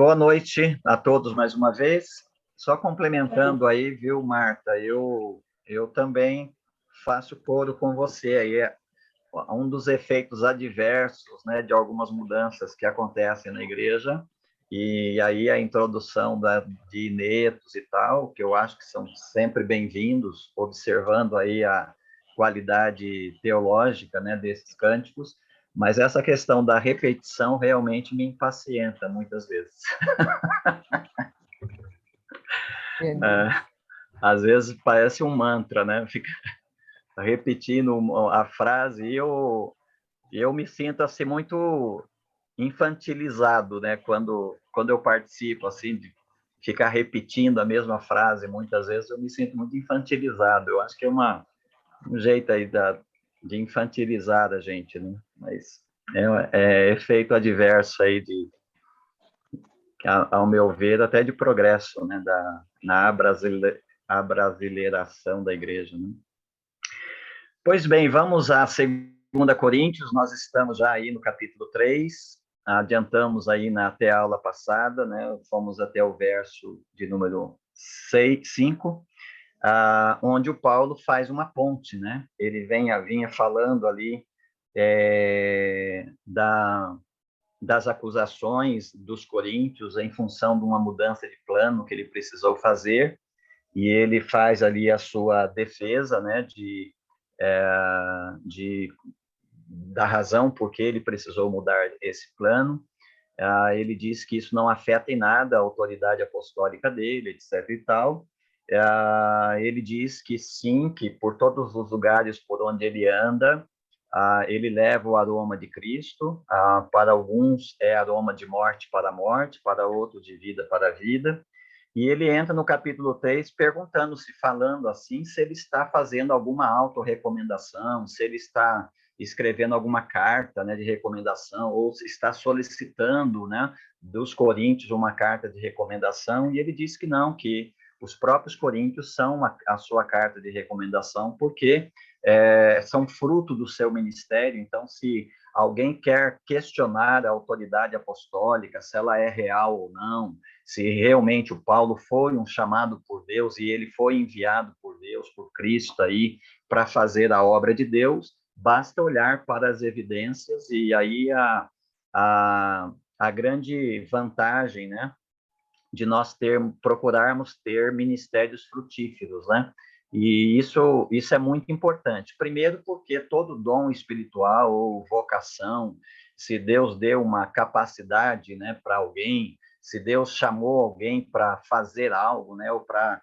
boa noite a todos mais uma vez. Só complementando aí, viu, Marta? Eu também faço coro com você aí. Um dos efeitos adversos, né, de algumas mudanças que acontecem na igreja, e aí a introdução de netos e tal, que eu acho que são sempre bem-vindos, observando aí a qualidade teológica, né, desses cânticos, mas essa questão da repetição realmente me impacienta muitas vezes. Às vezes parece um mantra, né? Fica repetindo a frase e eu me sinto assim muito infantilizado, né? Quando eu participo assim de ficar repetindo a mesma frase muitas vezes, eu me sinto muito infantilizado. Eu acho que é um jeito aí de infantilizar a gente, né? Mas é efeito adverso aí ao meu ver, até de progresso, né? Na abrasileiração da igreja, né? Pois bem, vamos a 2 Coríntios, nós estamos já aí no capítulo 3, adiantamos aí até a aula passada, né? Fomos até o verso de número 5, onde o Paulo faz uma ponte, né? Ele vinha falando ali das acusações dos coríntios em função de uma mudança de plano que ele precisou fazer, e ele faz ali a sua defesa, né, da razão por que ele precisou mudar esse plano. Ele diz que isso não afeta em nada a autoridade apostólica dele, etc. e tal. Ele diz que sim, que por todos os lugares por onde ele anda, ele leva o aroma de Cristo. Para alguns é aroma de morte para a morte, para outros de vida para a vida. E ele entra no capítulo 3 perguntando-se, falando assim, se ele está fazendo alguma autorrecomendação, se ele está escrevendo alguma carta, né, de recomendação, ou se está solicitando, né, dos coríntios uma carta de recomendação, e ele diz que não, que os próprios coríntios são a sua carta de recomendação, porque são fruto do seu ministério. Então, se alguém quer questionar a autoridade apostólica, se ela é real ou não, se realmente o Paulo foi um chamado por Deus e ele foi enviado por Deus, por Cristo aí, para fazer a obra de Deus, basta olhar para as evidências, e aí a grande vantagem, né, de nós procurarmos ter ministérios frutíferos, né? E isso é muito importante. Primeiro, porque todo dom espiritual ou vocação, se Deus deu uma capacidade, né, para alguém, se Deus chamou alguém para fazer algo, né, ou para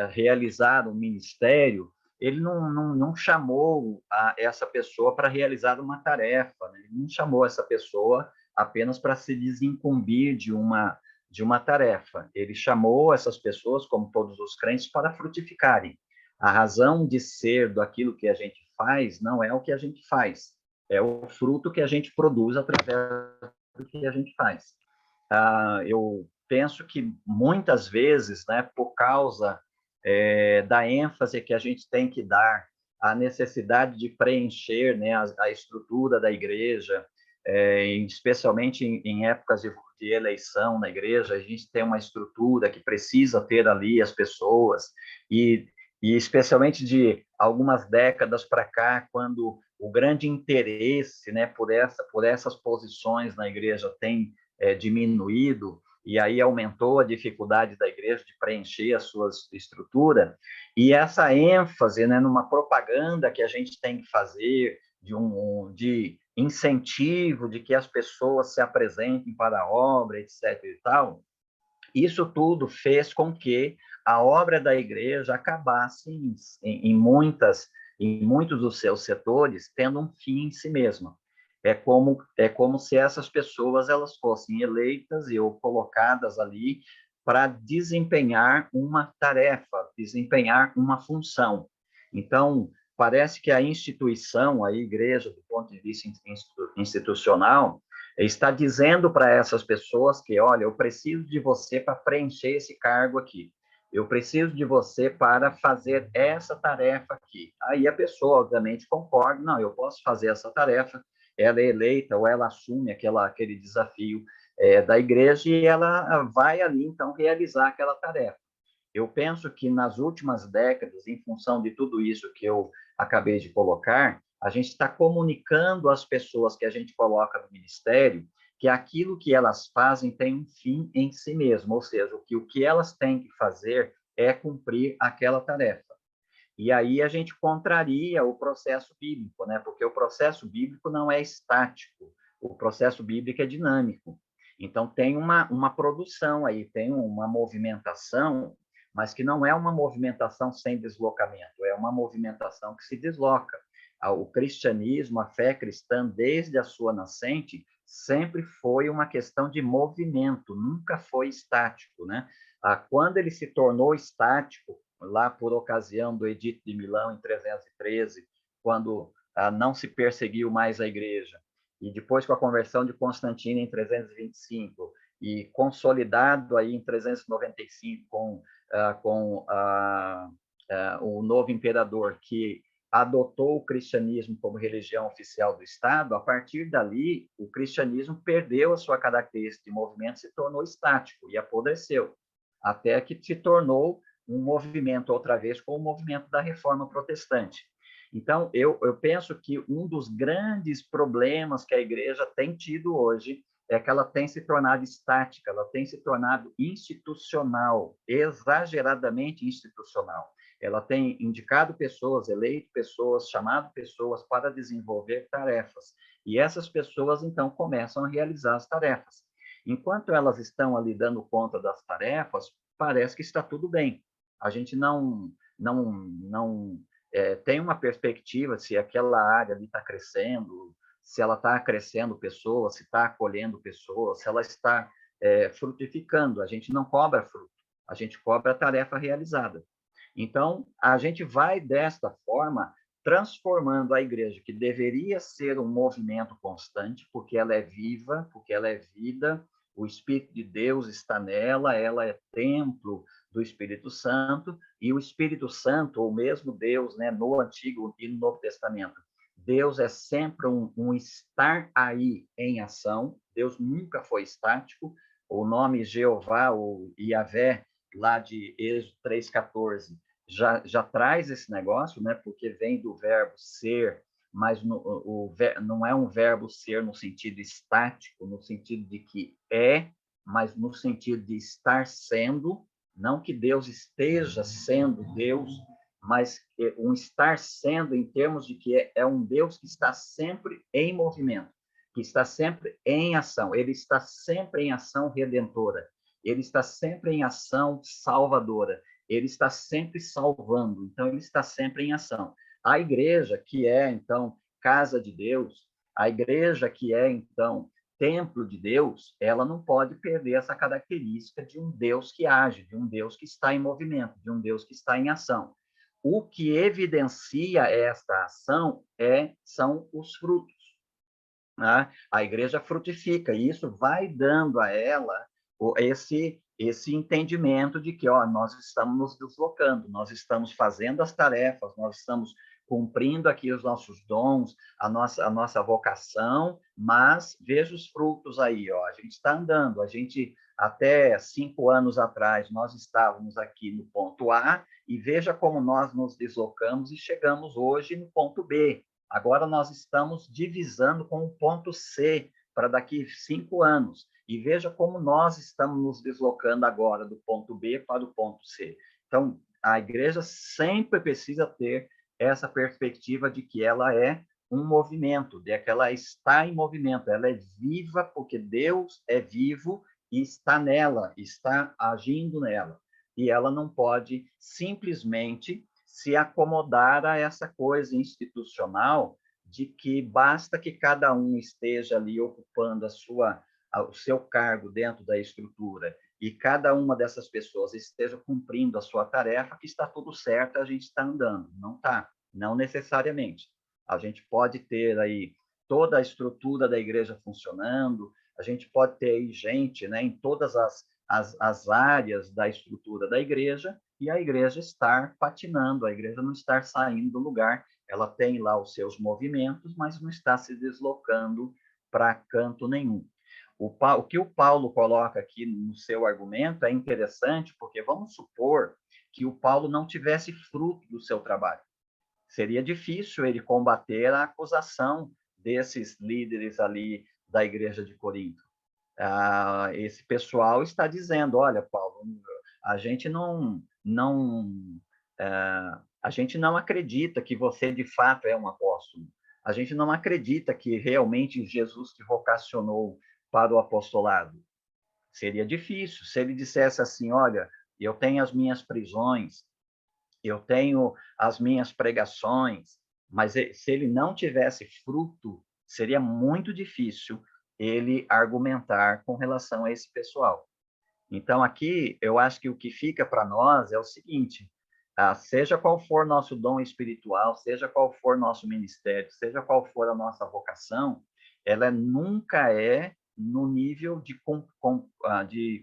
realizar um ministério, ele não chamou essa pessoa para realizar uma tarefa, né? Ele não chamou essa pessoa apenas para se desincumbir de uma tarefa. Ele chamou essas pessoas, como todos os crentes, para frutificarem. A razão de ser daquilo que a gente faz não é o que a gente faz, é o fruto que a gente produz através do que a gente faz. Eu penso que muitas vezes, né, por causa da ênfase que a gente tem que dar à necessidade de preencher, né, a estrutura da igreja, especialmente em épocas de eleição na igreja, a gente tem uma estrutura que precisa ter ali as pessoas, e especialmente de algumas décadas para cá, quando o grande interesse, né, por essas posições na igreja tem diminuído, e aí aumentou a dificuldade da igreja de preencher a sua estrutura, e essa ênfase, né, numa propaganda que a gente tem que fazer, de incentivo, de que as pessoas se apresentem para a obra, etc. e tal, isso tudo fez com que a obra da igreja acabasse em muitos dos seus setores tendo um fim em si mesma. É como se essas pessoas elas fossem eleitas ou colocadas ali para desempenhar uma tarefa, desempenhar uma função. Então, parece que a instituição, a igreja, do ponto de vista institucional, está dizendo para essas pessoas que, olha, eu preciso de você para preencher esse cargo aqui. Eu preciso de você para fazer essa tarefa aqui. Aí a pessoa, obviamente, concorda, não, eu posso fazer essa tarefa, ela é eleita ou ela assume aquele desafio da igreja e ela vai ali, então, realizar aquela tarefa. Eu penso que nas últimas décadas, em função de tudo isso que eu acabei de colocar, a gente está comunicando às pessoas que a gente coloca no ministério que aquilo que elas fazem tem um fim em si mesmo, ou seja, o que elas têm que fazer é cumprir aquela tarefa. E aí a gente contraria o processo bíblico, né? Porque o processo bíblico não é estático, o processo bíblico é dinâmico. Então, tem uma produção aí, tem uma movimentação, mas que não é uma movimentação sem deslocamento, é uma movimentação que se desloca. O cristianismo, a fé cristã, desde a sua nascente, sempre foi uma questão de movimento, nunca foi estático, né? Quando ele se tornou estático, lá por ocasião do Edito de Milão, em 313, quando não se perseguiu mais a igreja, e depois com a conversão de Constantino em 325, e consolidado aí em 395 com o novo imperador, que adotou o cristianismo como religião oficial do Estado, a partir dali, o cristianismo perdeu a sua característica de movimento, se tornou estático e apodreceu, até que se tornou um movimento, outra vez, com o movimento da Reforma Protestante. Então, eu penso que um dos grandes problemas que a igreja tem tido hoje é que ela tem se tornado estática, ela tem se tornado institucional, exageradamente institucional. Ela tem indicado pessoas, eleito pessoas, chamado pessoas para desenvolver tarefas. E essas pessoas, então, começam a realizar as tarefas. Enquanto elas estão ali dando conta das tarefas, parece que está tudo bem. A gente não tem uma perspectiva se aquela área ali está crescendo, se ela está crescendo pessoas, se está acolhendo pessoas, se ela está frutificando. A gente não cobra fruto, a gente cobra a tarefa realizada. Então, a gente vai, desta forma, transformando a igreja, que deveria ser um movimento constante, porque ela é viva, porque ela é vida, o Espírito de Deus está nela, ela é templo do Espírito Santo, e o Espírito Santo, ou mesmo Deus, né, no Antigo e no Novo Testamento, Deus é sempre um estar aí em ação, Deus nunca foi estático, o nome Jeová, ou Yahvé, lá de Êxodo 3,14, já traz esse negócio, né, porque vem do verbo ser, mas não é um verbo ser no sentido estático, no sentido de que mas no sentido de estar sendo, não que Deus esteja sendo Deus, mas um estar sendo em termos de que é um Deus que está sempre em movimento, que está sempre em ação, ele está sempre em ação redentora, ele está sempre em ação salvadora, ele está sempre salvando, então ele está sempre em ação. A igreja, que é, então, casa de Deus, a igreja, que é, então, templo de Deus, ela não pode perder essa característica de um Deus que age, de um Deus que está em movimento, de um Deus que está em ação. O que evidencia esta ação são os frutos. Né? A igreja frutifica, e isso vai dando a ela esse entendimento de que nós estamos nos deslocando, nós estamos fazendo as tarefas, nós estamos cumprindo aqui os nossos dons, a nossa vocação, mas veja os frutos aí, a gente está andando, a gente até 5 anos atrás nós estávamos aqui no ponto A e veja como nós nos deslocamos e chegamos hoje no ponto B. Agora nós estamos divisando com o ponto C para daqui 5 anos. E veja como nós estamos nos deslocando agora do ponto B para o ponto C. Então, a igreja sempre precisa ter essa perspectiva de que ela é um movimento, de que ela está em movimento, ela é viva porque Deus é vivo e está nela, está agindo nela. E ela não pode simplesmente se acomodar a essa coisa institucional de que basta que cada um esteja ali ocupando o seu cargo dentro da estrutura e cada uma dessas pessoas esteja cumprindo a sua tarefa, que está tudo certo, a gente está andando. Não está, não necessariamente. A gente pode ter aí toda a estrutura da igreja funcionando, a gente pode ter aí gente, né, em todas as áreas da estrutura da igreja, e a igreja estar patinando, a igreja não estar saindo do lugar, ela tem lá os seus movimentos, mas não está se deslocando para canto nenhum. O que o Paulo coloca aqui no seu argumento é interessante, porque vamos supor que o Paulo não tivesse fruto do seu trabalho. Seria difícil ele combater a acusação desses líderes ali da igreja de Corinto. Esse pessoal está dizendo, olha, Paulo, a gente a gente não acredita que você de fato é um apóstolo. A gente não acredita que realmente Jesus te vocacionou para o apostolado. Seria difícil se ele dissesse assim, olha, eu tenho as minhas prisões, eu tenho as minhas pregações, mas se ele não tivesse fruto, seria muito difícil ele argumentar com relação a esse pessoal. Então, aqui, eu acho que o que fica para nós é o seguinte, seja qual for nosso dom espiritual, seja qual for nosso ministério, seja qual for a nossa vocação, ela nunca é no nível de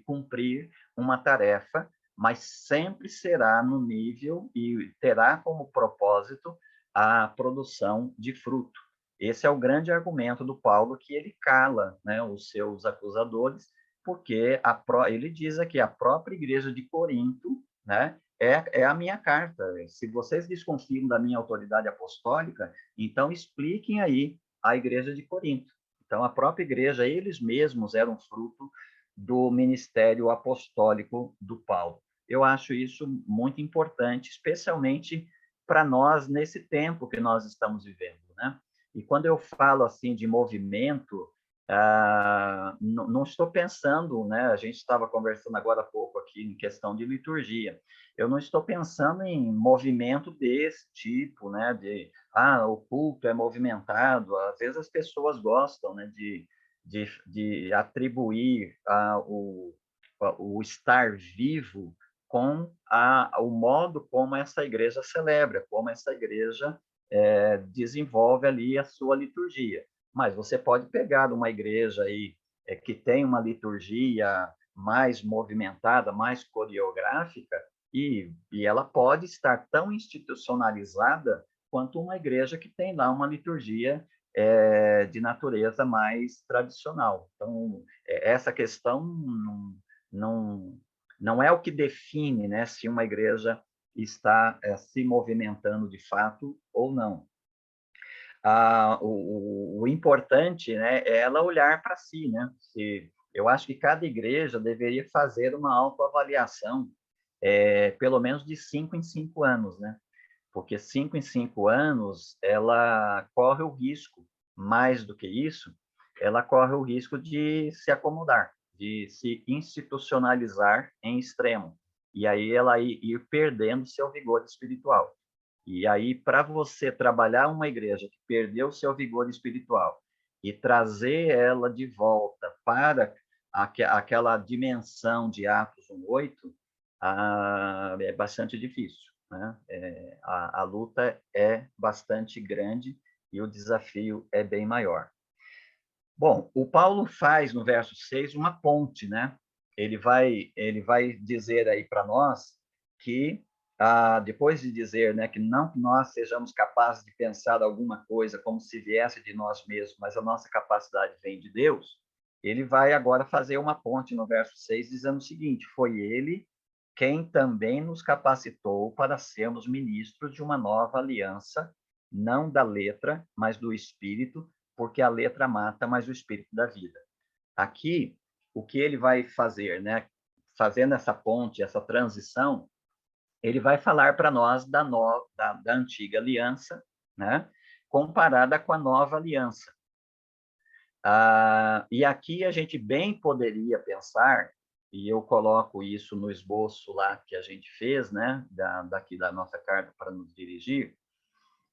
cumprir uma tarefa, mas sempre será no nível e terá como propósito a produção de fruto. Esse é o grande argumento do Paulo, que ele cala, né, os seus acusadores, porque ele diz aqui, a própria igreja de Corinto, né, é a minha carta. Se vocês desconfiam da minha autoridade apostólica, então expliquem aí a igreja de Corinto. Então, a própria igreja, eles mesmos eram fruto do ministério apostólico do Paulo. Eu acho isso muito importante, especialmente para nós nesse tempo que nós estamos vivendo, né? E quando eu falo assim de movimento, não estou pensando, né? A gente estava conversando agora há pouco aqui em questão de liturgia. Eu não estou pensando em movimento desse tipo, né? O culto é movimentado. Às vezes as pessoas gostam, né? De atribuir o estar vivo com o modo como essa igreja celebra, como essa igreja desenvolve ali a sua liturgia. Mas você pode pegar uma igreja aí que tem uma liturgia mais movimentada, mais coreográfica, e ela pode estar tão institucionalizada quanto uma igreja que tem lá uma liturgia de natureza mais tradicional. Então, essa questão não, não é o que define, né, se uma igreja está se movimentando de fato ou não. O importante, né, é ela olhar para si, né? Eu acho que cada igreja deveria fazer uma autoavaliação, pelo menos de 5 em 5 anos, né? Porque 5 em 5 anos ela corre o risco, mais do que isso, ela corre o risco de se acomodar, de se institucionalizar em extremo, e aí ela ir perdendo seu vigor espiritual. E aí, para você trabalhar uma igreja que perdeu seu vigor espiritual e trazer ela de volta para aquela dimensão de Atos 1:8, é bastante difícil, né? A luta é bastante grande e o desafio é bem maior. Bom, o Paulo faz no verso 6 uma ponte, né? Ele vai dizer aí para nós que, depois de dizer, né, que não que nós sejamos capazes de pensar alguma coisa como se viesse de nós mesmos, mas a nossa capacidade vem de Deus, ele vai agora fazer uma ponte no verso 6, dizendo o seguinte: foi ele quem também nos capacitou para sermos ministros de uma nova aliança, não da letra, mas do Espírito, porque a letra mata, mas o Espírito dá vida. Aqui, o que ele vai fazer, né? Fazendo essa ponte, essa transição, ele vai falar para nós da antiga aliança, né? Comparada com a nova aliança. E aqui a gente bem poderia pensar, e eu coloco isso no esboço lá que a gente fez, né? Daqui da nossa carta para nos dirigir,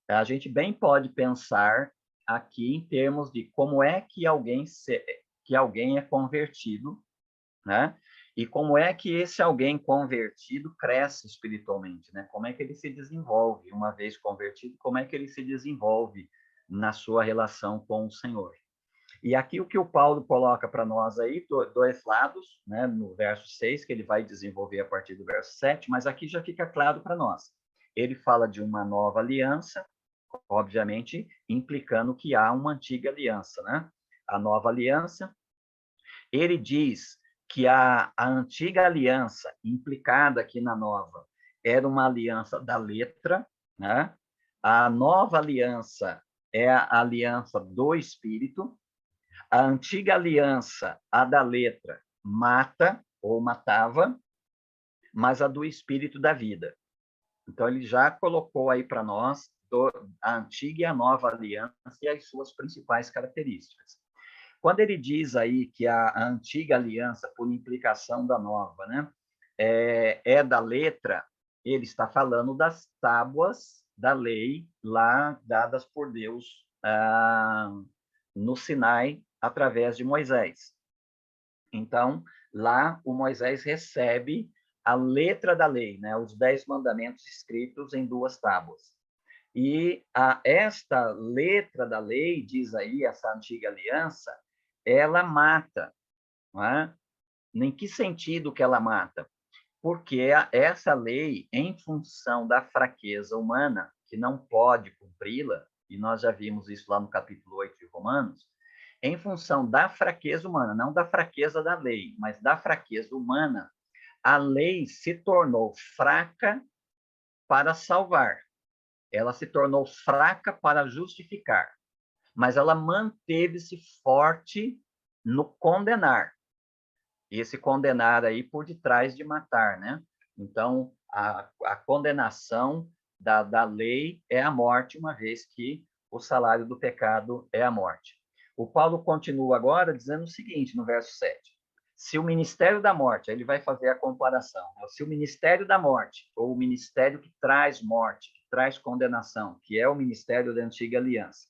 a gente bem pode pensar aqui em termos de como é que alguém é convertido, né? E como é que esse alguém convertido cresce espiritualmente, né? Como é que ele se desenvolve uma vez convertido? Como é que ele se desenvolve na sua relação com o Senhor? E aqui o que o Paulo coloca para nós aí, dois lados, né? No verso 6, que ele vai desenvolver a partir do verso 7, mas aqui já fica claro para nós. Ele fala de uma nova aliança, obviamente implicando que há uma antiga aliança, né? A nova aliança ele diz que a antiga aliança, implicada aqui na nova, era uma aliança da letra, né? A nova aliança é a aliança do Espírito. A antiga aliança, a da letra, mata ou matava, mas a do Espírito da vida. Então, ele já colocou aí para nós a antiga e a nova aliança e as suas principais características. Quando ele diz aí que a antiga aliança, por implicação da nova, né, é da letra, ele está falando das tábuas da lei lá dadas por Deus no Sinai, através de Moisés. Então, lá o Moisés recebe a letra da lei, né, os 10 mandamentos escritos em 2 tábuas. E esta letra da lei, diz aí, essa antiga aliança, ela mata. Não é? Em que sentido que ela mata? Porque essa lei, em função da fraqueza humana, que não pode cumpri-la, e nós já vimos isso lá no capítulo 8 de Romanos, em função da fraqueza humana, não da fraqueza da lei, mas da fraqueza humana, a lei se tornou fraca para salvar. Ela se tornou fraca para justificar, mas ela manteve-se forte no condenar. E esse condenar aí por detrás de matar, né? Então, a condenação da lei é a morte, uma vez que o salário do pecado é a morte. O Paulo continua agora dizendo o seguinte, no verso 7. Se o ministério da morte, ele vai fazer a comparação, né? Se o ministério da morte, ou o ministério que traz morte, que traz condenação, que é o ministério da antiga aliança,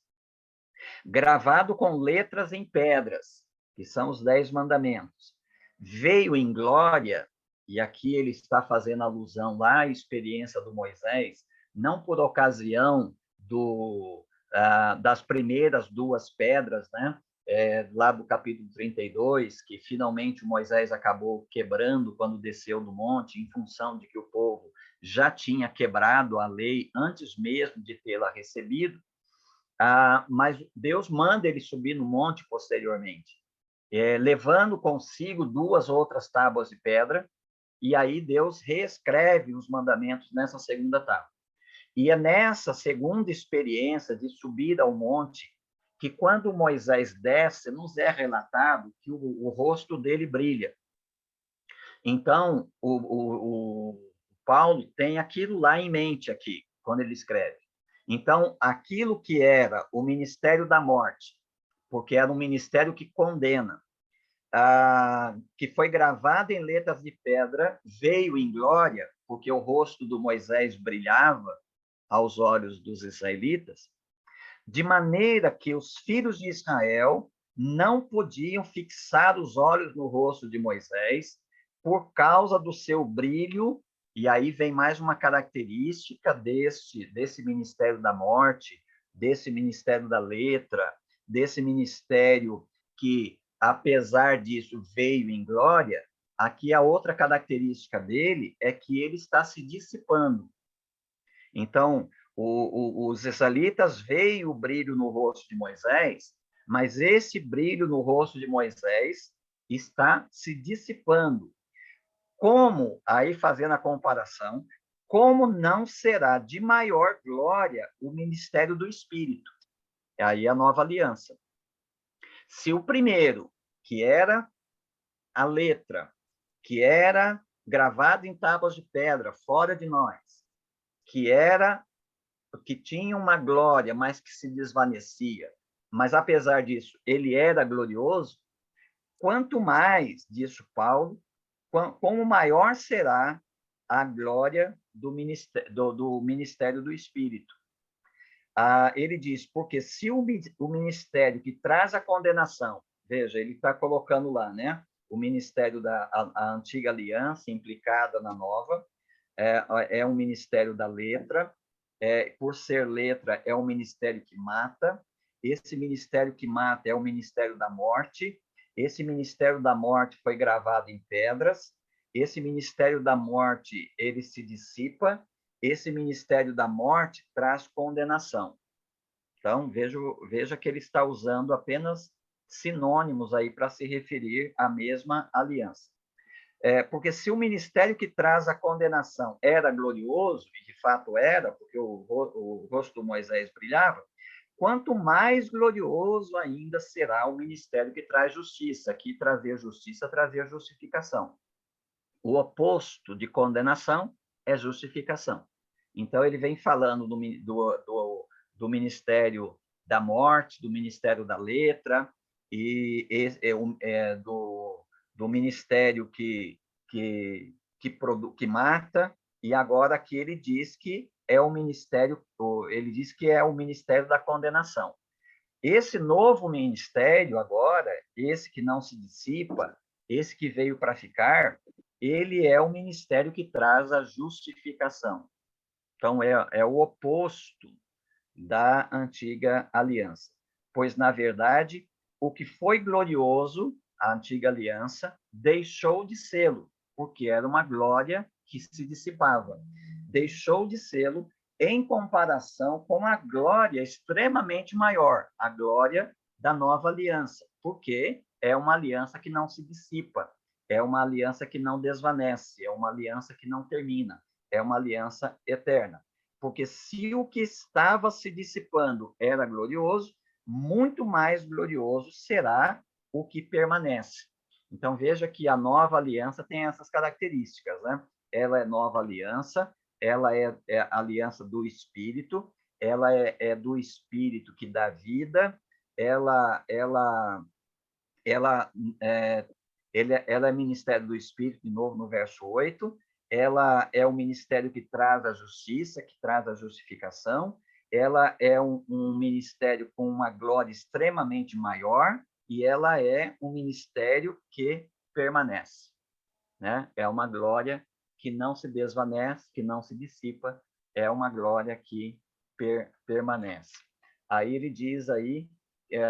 gravado com letras em pedras, que são os 10 mandamentos, veio em glória, e aqui ele está fazendo alusão lá à experiência do Moisés, não por ocasião das primeiras 2 pedras, né? Lá do capítulo 32, que finalmente o Moisés acabou quebrando quando desceu do monte, em função de que o povo já tinha quebrado a lei antes mesmo de tê-la recebido, mas Deus manda ele subir no monte posteriormente, levando consigo 2 outras tábuas de pedra, e aí Deus reescreve os mandamentos nessa segunda tábua. E é nessa segunda experiência de subir ao monte que, quando Moisés desce, nos é relatado que o rosto dele brilha. Então, o Paulo tem aquilo lá em mente aqui, quando ele escreve. Então, aquilo que era o ministério da morte, porque era um ministério que condena, que foi gravado em letras de pedra, veio em glória, porque o rosto do Moisés brilhava aos olhos dos israelitas, de maneira que os filhos de Israel não podiam fixar os olhos no rosto de Moisés por causa do seu brilho. E aí vem mais uma característica desse ministério da morte, desse ministério da letra, desse ministério que, apesar disso, veio em glória. Aqui a outra característica dele é que ele está se dissipando. Então, os israelitas veem o brilho no rosto de Moisés, mas esse brilho no rosto de Moisés está se dissipando. Como, aí fazendo a comparação, como não será de maior glória o ministério do Espírito? Aí a nova aliança. Se o primeiro, que era a letra, que era gravado em tábuas de pedra, fora de nós, que tinha uma glória, mas que se desvanecia, mas apesar disso, ele era glorioso, quanto mais, diz Paulo, como maior será a glória do ministério do Espírito. Ele diz, porque se o ministério que traz a condenação, veja, ele está colocando lá, né? O ministério a antiga aliança implicada na nova, é um ministério da letra, por ser letra, é um ministério que mata. Esse ministério que mata é o ministério da morte. Esse ministério da morte foi gravado em pedras. Esse ministério da morte, ele se dissipa. Esse ministério da morte traz condenação. Então, veja que ele está usando apenas sinônimos aí para se referir à mesma aliança. Porque se o ministério que traz a condenação era glorioso, e de fato era, porque o rosto do Moisés brilhava, quanto mais glorioso ainda será o ministério que traz justiça. Aqui, trazer justiça, trazer justificação. O oposto de condenação é justificação. Então, ele vem falando do ministério da morte, do ministério da letra, e do ministério que mata, e agora aqui ele diz que é o ministério, ele diz que é o ministério da condenação. Esse novo ministério agora, esse que não se dissipa, esse que veio para ficar, ele é o ministério que traz a justificação. Então, é o oposto da antiga aliança. Pois, na verdade, o que foi glorioso, a antiga aliança, deixou de sê-lo, porque era uma glória que se dissipava. Deixou de sê-lo em comparação com a glória extremamente maior, a glória da nova aliança, porque é uma aliança que não se dissipa, é uma aliança que não desvanece, é uma aliança que não termina, é uma aliança eterna. Porque se o que estava se dissipando era glorioso, muito mais glorioso será o que permanece. Então, veja que a nova aliança tem essas características, né? Ela é nova aliança, ela é a aliança do Espírito, ela é do Espírito que dá vida, ela é ministério do Espírito, de novo no verso 8, ela é o ministério que traz a justiça, que traz a justificação, ela é um ministério com uma glória extremamente maior, e ela é um ministério que permanece, né? É uma glória que não se desvanece, que não se dissipa, é uma glória que permanece. Aí ele diz aí,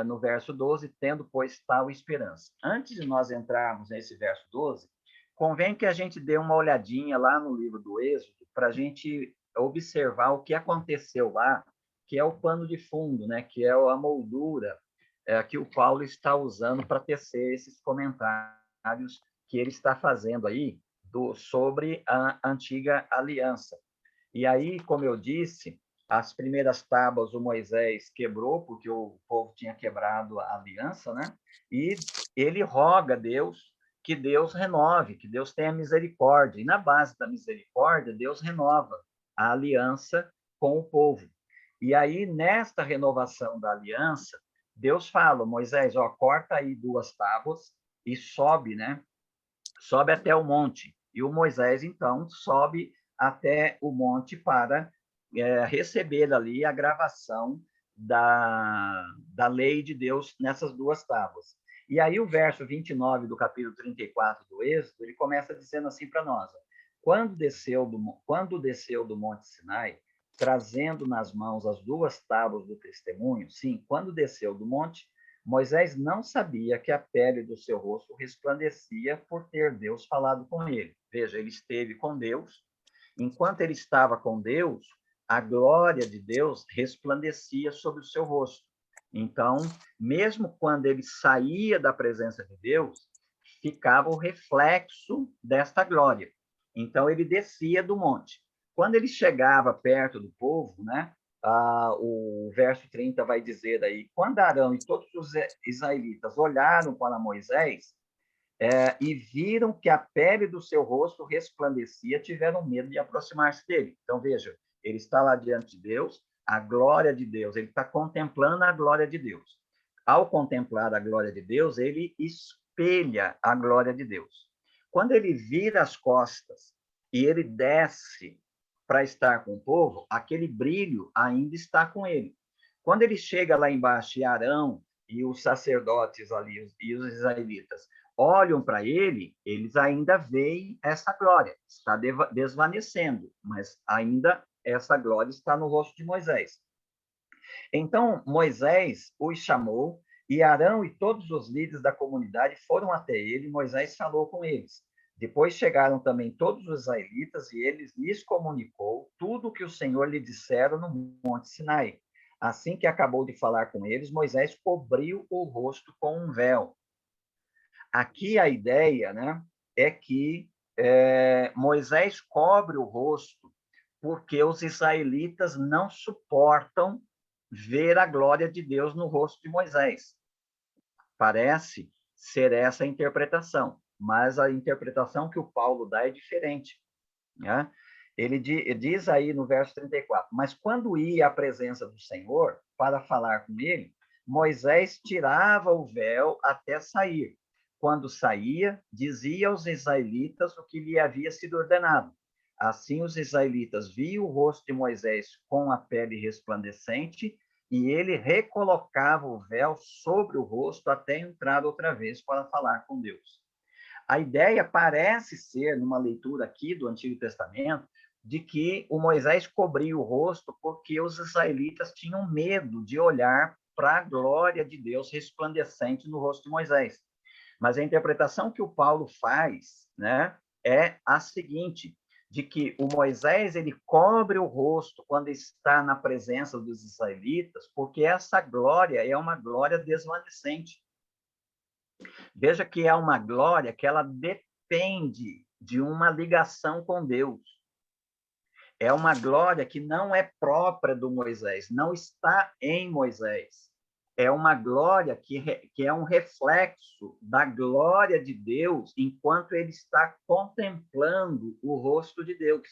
no verso 12, tendo, pois, tal esperança. Antes de nós entrarmos nesse verso 12, convém que a gente dê uma olhadinha lá no livro do Êxodo, para a gente observar o que aconteceu lá, que é o pano de fundo, né? Que é a moldura que o Paulo está usando para tecer esses comentários que ele está fazendo aí sobre a antiga aliança. E aí, como eu disse, as primeiras tábuas o Moisés quebrou, porque o povo tinha quebrado a aliança, né? E ele roga a Deus que Deus renove, que Deus tenha misericórdia. E na base da misericórdia, Deus renova a aliança com o povo. E aí, nesta renovação da aliança, Deus fala, Moisés, corta aí 2 tábuas e sobe, né? Sobe até o monte. E o Moisés, então, sobe até o monte para receber ali a gravação da lei de Deus nessas 2 tábuas. E aí o verso 29 do capítulo 34 do Êxodo, ele começa dizendo assim para nós, quando desceu do monte Sinai, trazendo nas mãos as 2 tábuas do testemunho, sim, quando desceu do monte, Moisés não sabia que a pele do seu rosto resplandecia por ter Deus falado com ele. Veja, ele esteve com Deus. Enquanto ele estava com Deus, a glória de Deus resplandecia sobre o seu rosto. Então, mesmo quando ele saía da presença de Deus, ficava o reflexo desta glória. Então, ele descia do monte. Quando ele chegava perto do povo, né, o verso 30 vai dizer aí, quando Arão e todos os israelitas olharam para Moisés e viram que a pele do seu rosto resplandecia, tiveram medo de aproximar-se dele. Então, veja, ele está lá diante de Deus, a glória de Deus, ele está contemplando a glória de Deus. Ao contemplar a glória de Deus, ele espelha a glória de Deus. Quando ele vira as costas e ele desce para estar com o povo, aquele brilho ainda está com ele. Quando ele chega lá embaixo e Arão e os sacerdotes ali e os israelitas olham para ele, eles ainda veem essa glória, está desvanecendo, mas ainda essa glória está no rosto de Moisés. Então, Moisés os chamou, e Arão e todos os líderes da comunidade foram até ele, e Moisés falou com eles. Depois chegaram também todos os israelitas, e ele lhes comunicou tudo o que o Senhor lhe dissera no Monte Sinai. Assim que acabou de falar com eles, Moisés cobriu o rosto com um véu. Aqui a ideia, né, é que Moisés cobre o rosto porque os israelitas não suportam ver a glória de Deus no rosto de Moisés. Parece ser essa a interpretação, mas a interpretação que o Paulo dá é diferente, né? Ele diz aí no verso 34, mas quando ia à presença do Senhor para falar com ele, Moisés tirava o véu até sair. Quando saía, dizia aos israelitas o que lhe havia sido ordenado. Assim, os israelitas viam o rosto de Moisés com a pele resplandecente e ele recolocava o véu sobre o rosto até entrar outra vez para falar com Deus. A ideia parece ser, numa leitura aqui do Antigo Testamento, de que o Moisés cobria o rosto porque os israelitas tinham medo de olhar para a glória de Deus resplandecente no rosto de Moisés. Mas a interpretação que o Paulo faz, né, é a seguinte, de que o Moisés ele cobre o rosto quando está na presença dos israelitas, porque essa glória é uma glória desvanecente. Veja que é uma glória que ela depende de uma ligação com Deus. É uma glória que não é própria do Moisés, não está em Moisés. É uma glória que é um reflexo da glória de Deus enquanto ele está contemplando o rosto de Deus.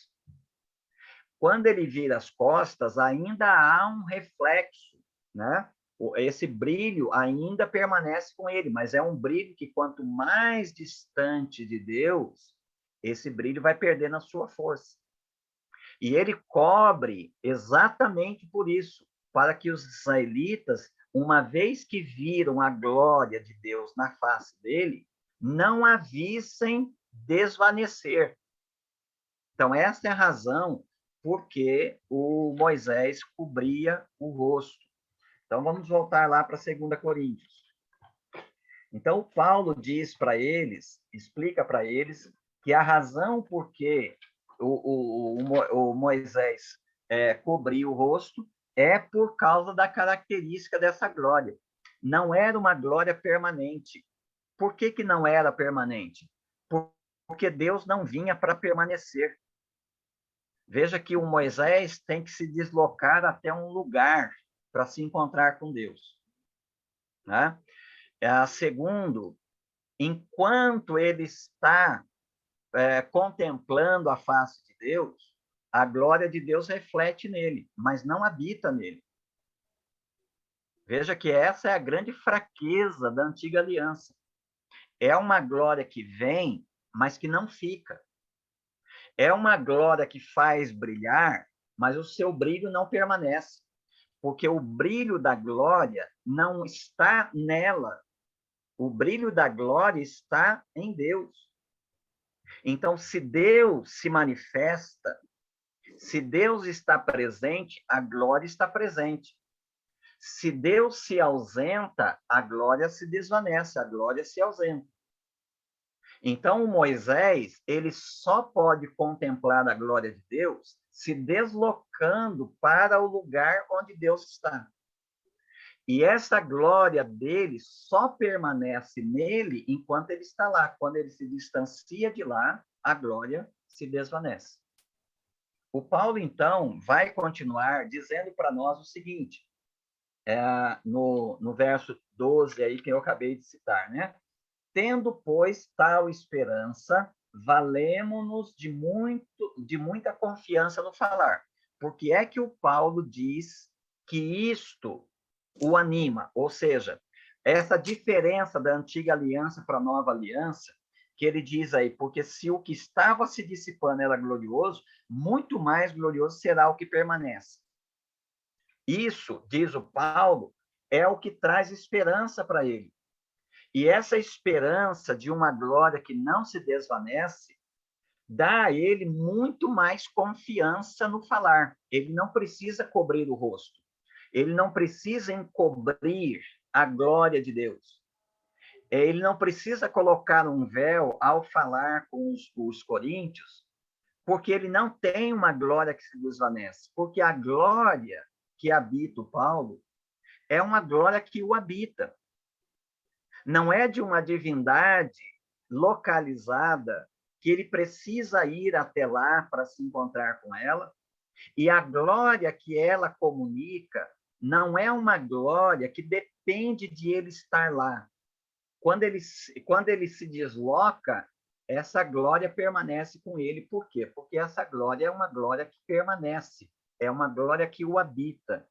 Quando ele vira as costas, ainda há um reflexo, né? Esse brilho ainda permanece com ele, mas é um brilho que quanto mais distante de Deus, esse brilho vai perdendo a sua força. E ele cobre exatamente por isso, para que os israelitas, uma vez que viram a glória de Deus na face dele, não a vissem desvanecer. Então, essa é a razão porque o Moisés cobria o rosto. Então, vamos voltar lá para 2 Coríntios. Então, Paulo diz para eles, explica para eles, que a razão por que o Moisés cobriu o rosto é por causa da característica dessa glória. Não era uma glória permanente. Por que não era permanente? Porque Deus não vinha para permanecer. Veja que o Moisés tem que se deslocar até um lugar para se encontrar com Deus, né? Segundo, enquanto ele está contemplando a face de Deus, a glória de Deus reflete nele, mas não habita nele. Veja que essa é a grande fraqueza da antiga aliança. É uma glória que vem, mas que não fica. É uma glória que faz brilhar, mas o seu brilho não permanece, porque o brilho da glória não está nela. O brilho da glória está em Deus. Então, se Deus se manifesta, se Deus está presente, a glória está presente. Se Deus se ausenta, a glória se desvanece, a glória se ausenta. Então, o Moisés, ele só pode contemplar a glória de Deus se deslocando para o lugar onde Deus está. E essa glória dele só permanece nele enquanto ele está lá. Quando ele se distancia de lá, a glória se desvanece. O Paulo, então, vai continuar dizendo para nós o seguinte, no verso 12 aí que eu acabei de citar, né? Tendo, pois, tal esperança, valemo-nos de muita confiança no falar. Porque é que o Paulo diz que isto o anima, ou seja, essa diferença da antiga aliança para a nova aliança, que ele diz aí, porque se o que estava se dissipando era glorioso, muito mais glorioso será o que permanece. Isso, diz o Paulo, é o que traz esperança para ele. E essa esperança de uma glória que não se desvanece dá a ele muito mais confiança no falar. Ele não precisa cobrir o rosto. Ele não precisa encobrir a glória de Deus. Ele não precisa colocar um véu ao falar com os coríntios, porque ele não tem uma glória que se desvanece. Porque a glória que habita o Paulo é uma glória que o habita. Não é de uma divindade localizada que ele precisa ir até lá para se encontrar com ela, e a glória que ela comunica não é uma glória que depende de ele estar lá. Quando ele se desloca, essa glória permanece com ele. Por quê? Porque essa glória é uma glória que permanece, é uma glória que o habita.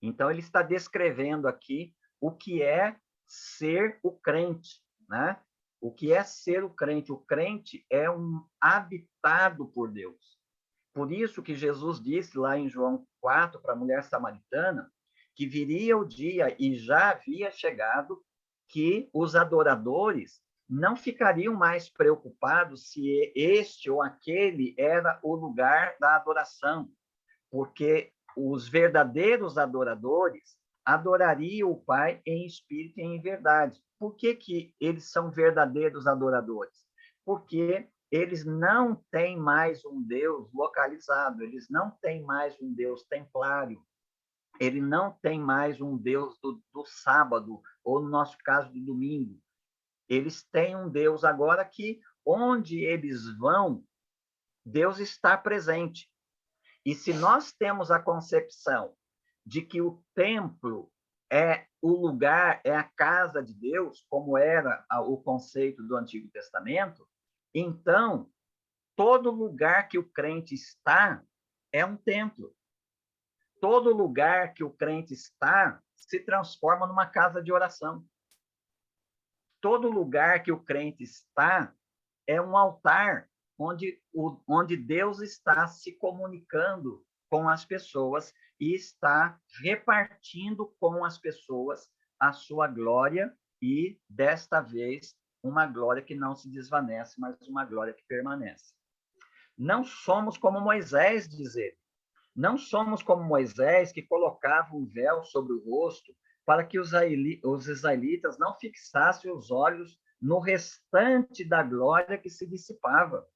Então, ele está descrevendo aqui o que é ser o crente, né? O que é ser o crente? O crente é um habitado por Deus. Por isso que Jesus disse lá em João 4 para a mulher samaritana que viria o dia, e já havia chegado, que os adoradores não ficariam mais preocupados se este ou aquele era o lugar da adoração, porque os verdadeiros adoradores adorariam o Pai em espírito e em verdade. Por que que eles são verdadeiros adoradores? Porque eles não têm mais um Deus localizado, eles não têm mais um Deus templário, ele não tem mais um Deus do sábado, ou no nosso caso, do domingo. Eles têm um Deus agora que, onde eles vão, Deus está presente. E se nós temos a concepção de que o templo é o lugar, é a casa de Deus, como era o conceito do Antigo Testamento, então todo lugar que o crente está é um templo. Todo lugar que o crente está se transforma numa casa de oração. Todo lugar que o crente está é um altar onde Deus está se comunicando com as pessoas e está repartindo com as pessoas a sua glória, e, desta vez, uma glória que não se desvanece, mas uma glória que permanece. Não somos como Moisés, diz ele. Não somos como Moisés, que colocava um véu sobre o rosto para que os israelitas não fixassem os olhos no restante da glória que se dissipava.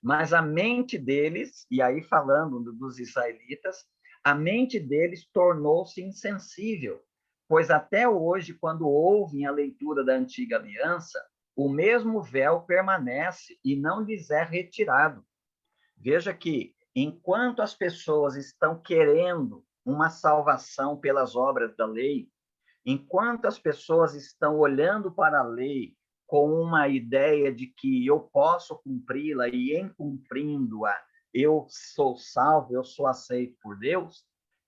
Mas a mente deles, e aí falando dos israelitas, a mente deles tornou-se insensível, pois até hoje, quando ouvem a leitura da antiga aliança, o mesmo véu permanece e não lhes é retirado. Veja que, enquanto as pessoas estão querendo uma salvação pelas obras da lei, enquanto as pessoas estão olhando para a lei com uma ideia de que eu posso cumpri-la e, em cumprindo-a, eu sou salvo, eu sou aceito por Deus,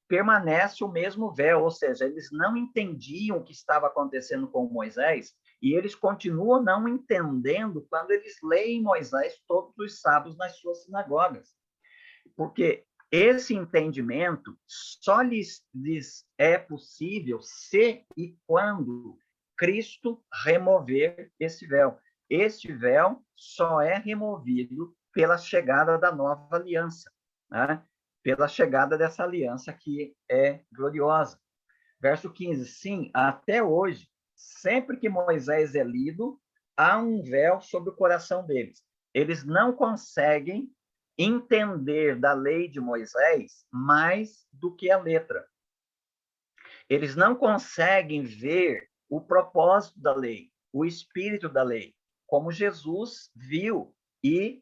permanece o mesmo véu, ou seja, eles não entendiam o que estava acontecendo com Moisés, e eles continuam não entendendo quando eles leem Moisés todos os sábados nas suas sinagogas. Porque esse entendimento só lhes é possível se e quando Cristo remover esse véu. Este véu só é removido pela chegada da nova aliança, né? Pela chegada dessa aliança que é gloriosa. Verso 15, sim, até hoje, sempre que Moisés é lido, há um véu sobre o coração deles. Eles não conseguem entender da lei de Moisés mais do que a letra. Eles não conseguem ver o propósito da lei, o espírito da lei, como Jesus viu e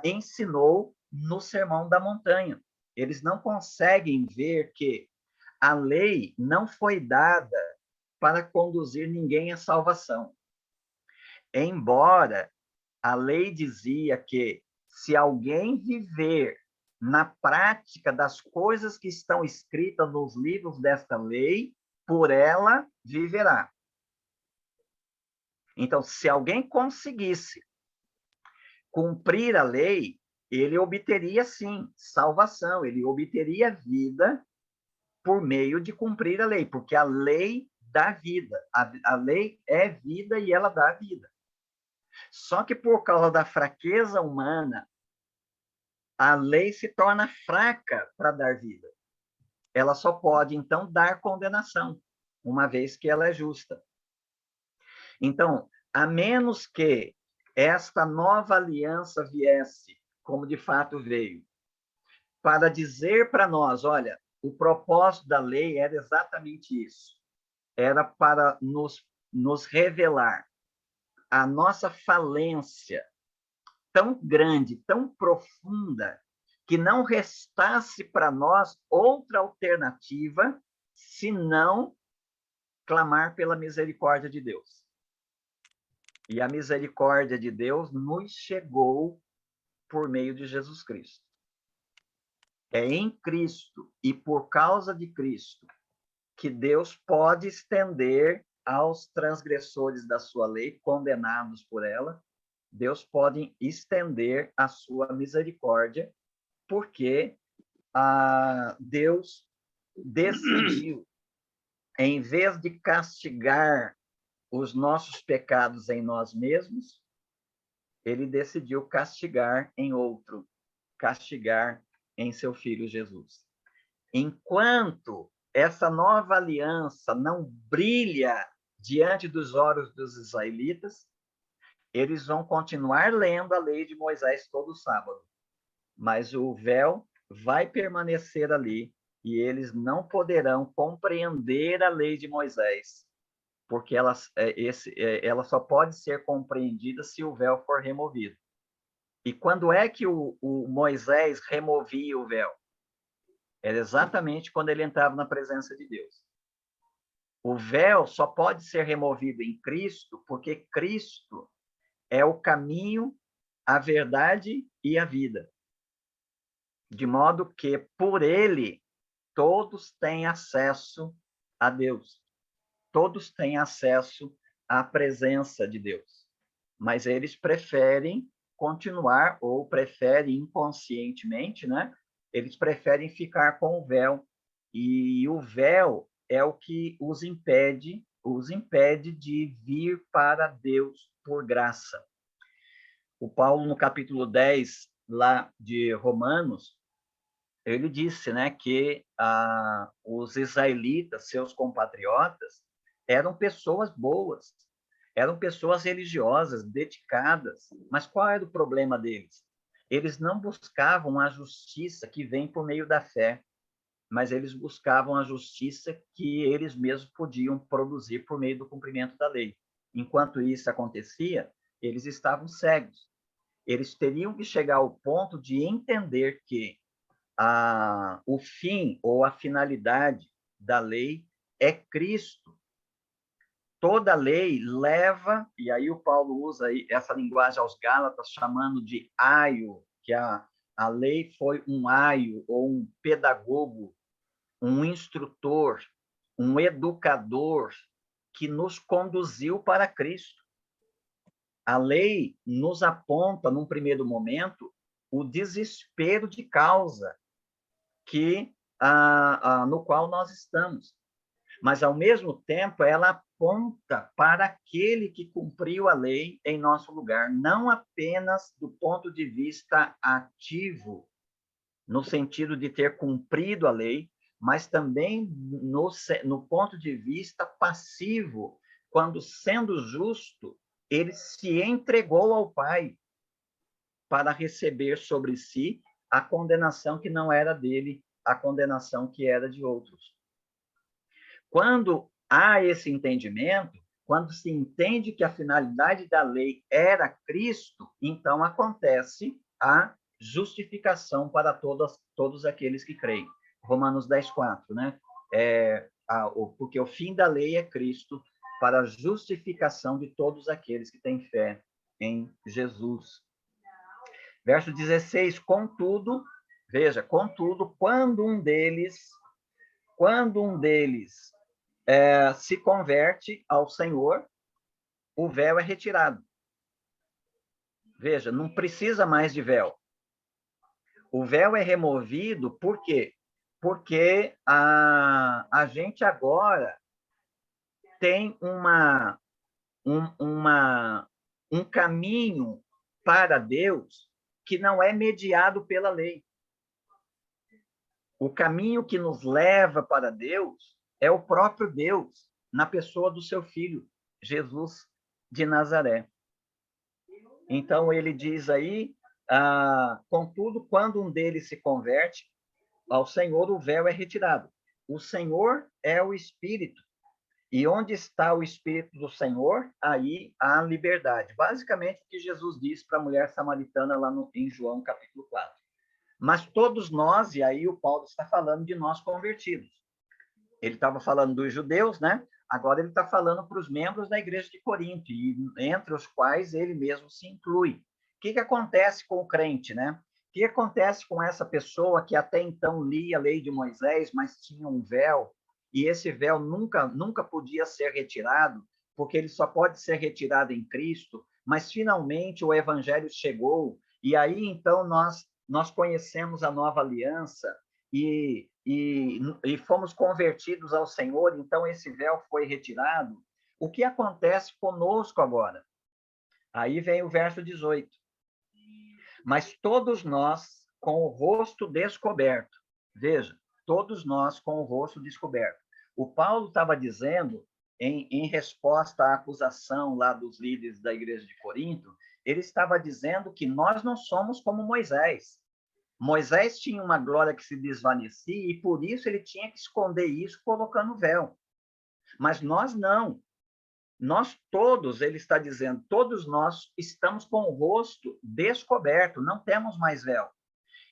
ensinou no Sermão da Montanha. Eles não conseguem ver que a lei não foi dada para conduzir ninguém à salvação. Embora a lei dizia que se alguém viver na prática das coisas que estão escritas nos livros desta lei, por ela viverá. Então, se alguém conseguisse cumprir a lei, ele obteria, sim, salvação, ele obteria vida por meio de cumprir a lei, porque a lei dá vida. A lei é vida e ela dá vida. Só que por causa da fraqueza humana, a lei se torna fraca para dar vida. Ela só pode, então, dar condenação, uma vez que ela é justa. Então, a menos que esta nova aliança viesse, como de fato veio, para dizer para nós, olha, o propósito da lei era exatamente isso. Era para nos revelar a nossa falência tão grande, tão profunda, que não restasse para nós outra alternativa senão clamar pela misericórdia de Deus. E a misericórdia de Deus nos chegou por meio de Jesus Cristo. É em Cristo e por causa de Cristo que Deus pode estender aos transgressores da sua lei, condenados por ela, Deus pode estender a sua misericórdia, porque Deus decidiu, em vez de castigar os nossos pecados em nós mesmos, ele decidiu castigar em outro, castigar em seu Filho Jesus. Enquanto essa nova aliança não brilha diante dos olhos dos israelitas, eles vão continuar lendo a lei de Moisés todo sábado, mas o véu vai permanecer ali e eles não poderão compreender a lei de Moisés, porque ela só pode ser compreendida se o véu for removido. E quando é que o Moisés removia o véu? Era exatamente quando ele entrava na presença de Deus. O véu só pode ser removido em Cristo, porque Cristo é o caminho, a verdade e a vida. De modo que, por ele, todos têm acesso a Deus. Todos têm acesso à presença de Deus. Mas eles preferem continuar, ou preferem inconscientemente, né? Eles preferem ficar com o véu. E o véu é o que os impede de vir para Deus por graça. O Paulo, no capítulo 10, lá de Romanos, ele disse, né, que os israelitas, seus compatriotas, eram pessoas boas, eram pessoas religiosas, dedicadas. Mas qual era o problema deles? Eles não buscavam a justiça que vem por meio da fé, mas eles buscavam a justiça que eles mesmos podiam produzir por meio do cumprimento da lei. Enquanto isso acontecia, eles estavam cegos. Eles teriam que chegar ao ponto de entender que o fim ou a finalidade da lei é Cristo. Toda lei leva, e aí o Paulo usa essa linguagem aos Gálatas, chamando de aio, que a lei foi um aio, ou um pedagogo, um instrutor, um educador, que nos conduziu para Cristo. A lei nos aponta, num primeiro momento, o desespero de causa no qual nós estamos. Mas, ao mesmo tempo, ela aponta para aquele que cumpriu a lei em nosso lugar, não apenas do ponto de vista ativo, no sentido de ter cumprido a lei, mas também no ponto de vista passivo, quando, sendo justo, ele se entregou ao Pai para receber sobre si a condenação que não era dele, a condenação que era de outros. Quando há esse entendimento, quando se entende que a finalidade da lei era Cristo, então acontece a justificação para todos aqueles que creem. Romanos 10:4, né? Porque o fim da lei é Cristo para a justificação de todos aqueles que têm fé em Jesus. Verso 16, contudo, veja, contudo, quando um deles se converte ao Senhor, o véu é retirado. Veja, não precisa mais de véu. O véu é removido, por quê? Porque a gente agora tem um caminho para Deus que não é mediado pela lei. O caminho que nos leva para Deus é o próprio Deus, na pessoa do seu Filho, Jesus de Nazaré. Então, ele diz aí, contudo, quando um deles se converte, ao Senhor, o véu é retirado. O Senhor é o Espírito. E onde está o Espírito do Senhor, aí há liberdade. Basicamente, o que Jesus disse para a mulher samaritana lá em João, capítulo 4. Mas todos nós, e aí o Paulo está falando de nós convertidos. Ele estava falando dos judeus, né? Agora ele está falando para os membros da igreja de Corinto, e entre os quais ele mesmo se inclui. O que acontece com o crente, né? O que acontece com essa pessoa que até então lia a lei de Moisés, mas tinha um véu, e esse véu nunca podia ser retirado, porque ele só pode ser retirado em Cristo, mas finalmente o evangelho chegou, e aí então nós conhecemos a nova aliança, e fomos convertidos ao Senhor, então esse véu foi retirado. O que acontece conosco agora? Aí vem o verso 18. Mas todos nós com o rosto descoberto. Veja, todos nós com o rosto descoberto. O Paulo estava dizendo, em resposta à acusação lá dos líderes da igreja de Corinto, ele estava dizendo que nós não somos como Moisés. Moisés tinha uma glória que se desvanecia e por isso ele tinha que esconder isso colocando véu. Mas nós não. Nós todos, ele está dizendo, todos nós estamos com o rosto descoberto, não temos mais véu.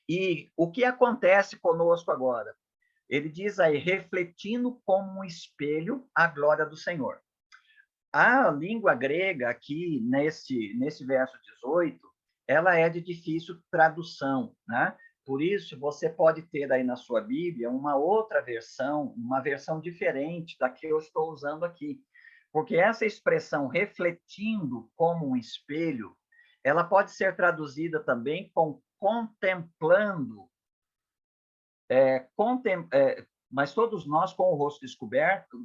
E o que acontece conosco agora? Ele diz aí, refletindo como um espelho a glória do Senhor. A língua grega aqui, nesse verso 18, ela é de difícil tradução, né? Por isso, você pode ter aí na sua Bíblia uma outra versão, uma versão diferente da que eu estou usando aqui. Porque essa expressão refletindo como um espelho, ela pode ser traduzida também com contemplando, mas todos nós, com o rosto descoberto,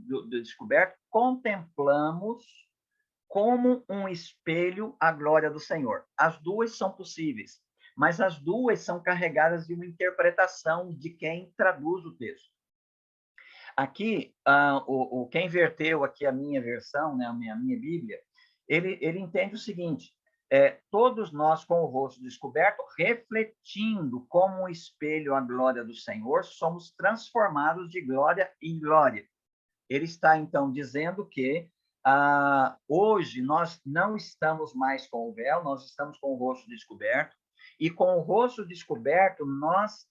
contemplamos como um espelho a glória do Senhor. As duas são possíveis, mas as duas são carregadas de uma interpretação de quem traduz o texto. Aqui, quem verteu aqui a minha versão, né, a minha Bíblia, ele entende o seguinte, todos nós com o rosto descoberto, refletindo como um espelho a glória do Senhor, somos transformados de glória em glória. Ele está, então, dizendo que hoje nós não estamos mais com o véu, nós estamos com o rosto descoberto, e com o rosto descoberto nós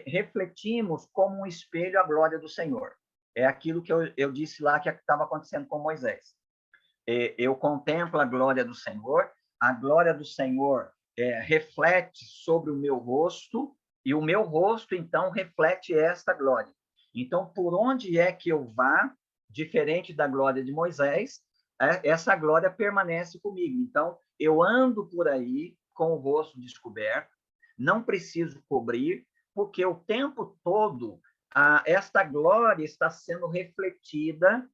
refletimos como um espelho a glória do Senhor. É aquilo que eu disse lá que estava acontecendo com Moisés. Eu contemplo a glória do Senhor, a glória do Senhor reflete sobre o meu rosto, e o meu rosto, então, reflete esta glória. Então, por onde é que eu vá, diferente da glória de Moisés, essa glória permanece comigo. Então, eu ando por aí com o rosto descoberto, não preciso cobrir, porque o tempo todo esta glória está sendo refletida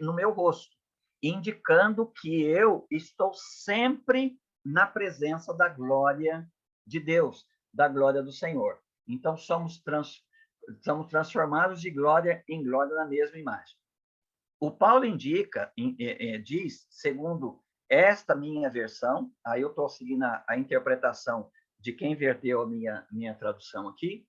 no meu rosto, indicando que eu estou sempre na presença da glória de Deus, da glória do Senhor. Então, somos transformados de glória em glória na mesma imagem. O Paulo diz, segundo esta minha versão, aí eu estou seguindo a interpretação de quem verteu a minha tradução aqui,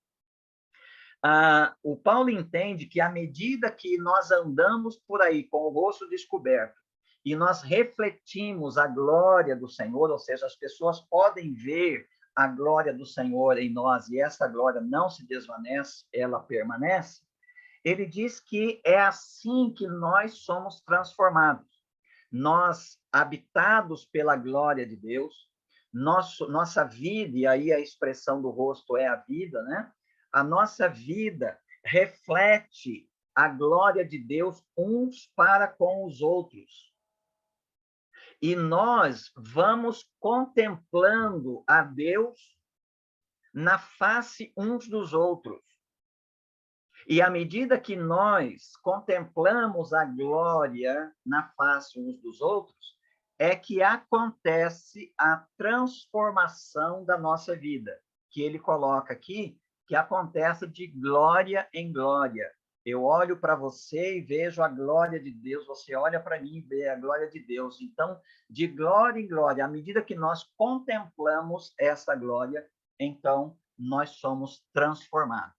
o Paulo entende que à medida que nós andamos por aí com o rosto descoberto e nós refletimos a glória do Senhor, ou seja, as pessoas podem ver a glória do Senhor em nós e essa glória não se desvanece, ela permanece, ele diz que é assim que nós somos transformados. Nós, habitados pela glória de Deus, nossa vida, e aí a expressão do rosto é a vida, né? A nossa vida reflete a glória de Deus uns para com os outros. E nós vamos contemplando a Deus na face uns dos outros. E à medida que nós contemplamos a glória na face uns dos outros, é que acontece a transformação da nossa vida, que ele coloca aqui, que acontece de glória em glória. Eu olho para você e vejo a glória de Deus, você olha para mim e vê a glória de Deus. Então, de glória em glória, à medida que nós contemplamos essa glória, então nós somos transformados.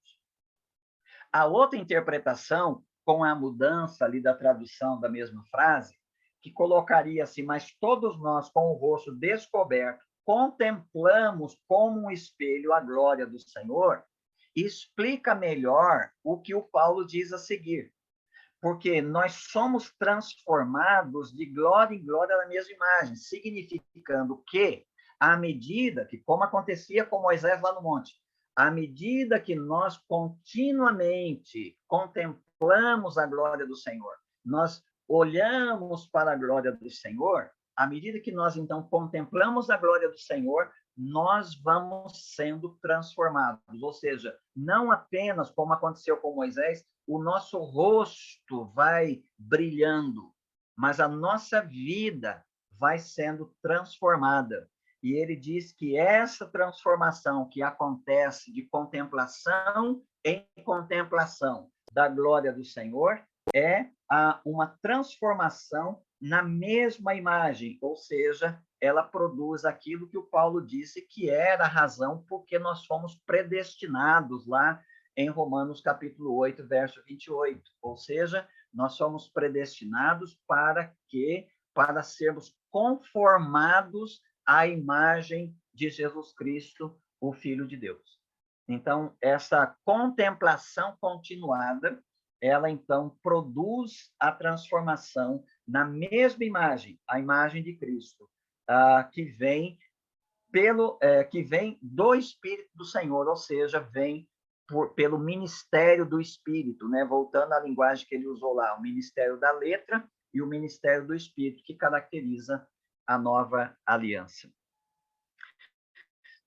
A outra interpretação, com a mudança ali da tradução da mesma frase, que colocaria assim, mas todos nós com o rosto descoberto, contemplamos como um espelho a glória do Senhor, explica melhor o que o Paulo diz a seguir. Porque nós somos transformados de glória em glória na mesma imagem, significando que, à medida que, como acontecia com Moisés lá no monte, à medida que nós continuamente contemplamos a glória do Senhor, nós olhamos para a glória do Senhor, à medida que nós, então, contemplamos a glória do Senhor, nós vamos sendo transformados. Ou seja, não apenas, como aconteceu com Moisés, o nosso rosto vai brilhando, mas a nossa vida vai sendo transformada. E ele diz que essa transformação que acontece de contemplação em contemplação da glória do Senhor é uma transformação na mesma imagem, ou seja, ela produz aquilo que o Paulo disse que era a razão porque nós fomos predestinados lá em Romanos capítulo 8, verso 28. Ou seja, nós somos predestinados para sermos conformados à imagem de Jesus Cristo, o Filho de Deus. Então, essa contemplação continuada, ela então produz a transformação na mesma imagem, a imagem de Cristo, que vem do Espírito do Senhor, ou seja, vem pelo ministério do Espírito, né? Voltando à linguagem que ele usou lá, o ministério da letra e o ministério do Espírito, que caracteriza a nova aliança.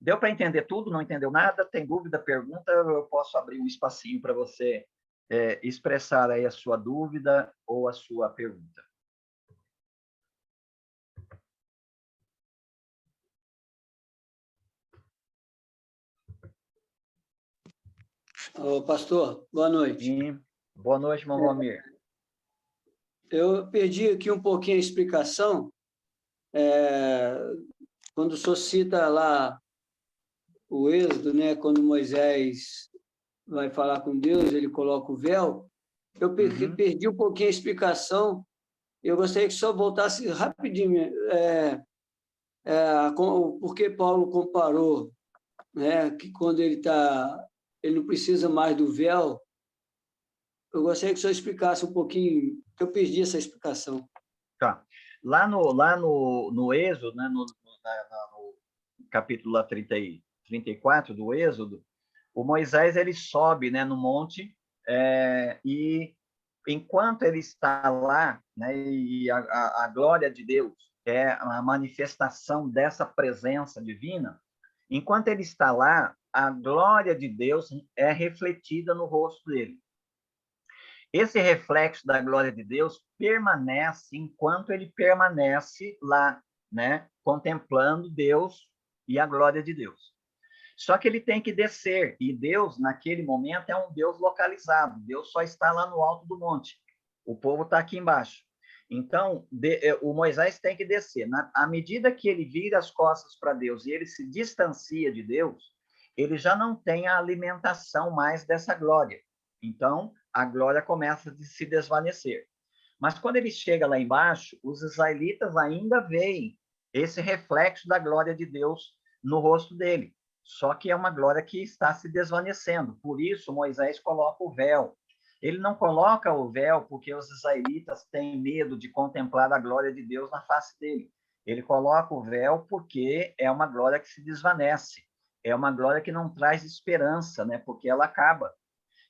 Deu para entender tudo? Não entendeu nada? Tem dúvida, pergunta? Eu posso abrir um espacinho para você expressar aí a sua dúvida ou a sua pergunta. Ô, pastor, boa noite. Sim. Boa noite, irmão Valmir. Eu perdi aqui um pouquinho a explicação. Quando o senhor cita lá o Êxodo, né, quando Moisés vai falar com Deus, ele coloca o véu, eu perdi um pouquinho a explicação. Eu gostaria que o senhor voltasse rapidinho, porque Paulo comparou, né, que quando ele não precisa mais do véu. Eu gostaria que o senhor explicasse um pouquinho, que eu perdi essa explicação. Tá. Lá no Êxodo, né, no capítulo 34 do Êxodo, o Moisés ele sobe, né, no monte, e enquanto ele está lá, né, e a glória de Deus é a manifestação dessa presença divina, enquanto ele está lá, a glória de Deus é refletida no rosto dele. Esse reflexo da glória de Deus permanece enquanto ele permanece lá, né, contemplando Deus e a glória de Deus. Só que ele tem que descer, e Deus, naquele momento, é um Deus localizado. Deus só está lá no alto do monte. O povo está aqui embaixo. Então, o Moisés tem que descer. À medida que ele vira as costas para Deus e ele se distancia de Deus, ele já não tem a alimentação mais dessa glória. Então, a glória começa a se desvanecer. Mas quando ele chega lá embaixo, os israelitas ainda veem esse reflexo da glória de Deus no rosto dele. Só que é uma glória que está se desvanecendo. Por isso, Moisés coloca o véu. Ele não coloca o véu porque os israelitas têm medo de contemplar a glória de Deus na face dele. Ele coloca o véu porque é uma glória que se desvanece. É uma glória que não traz esperança, né? Porque ela acaba.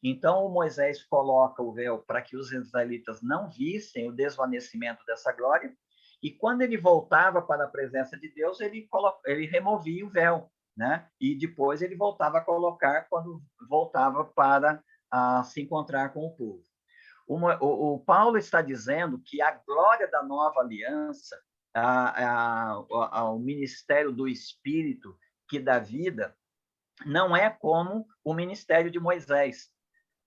Então, o Moisés coloca o véu para que os israelitas não vissem o desvanecimento dessa glória, e quando ele voltava para a presença de Deus, ele removia o véu, né? E depois ele voltava a colocar quando voltava para se encontrar com o povo. O Paulo está dizendo que a glória da nova aliança, o ministério do Espírito que dá vida, não é como o ministério de Moisés.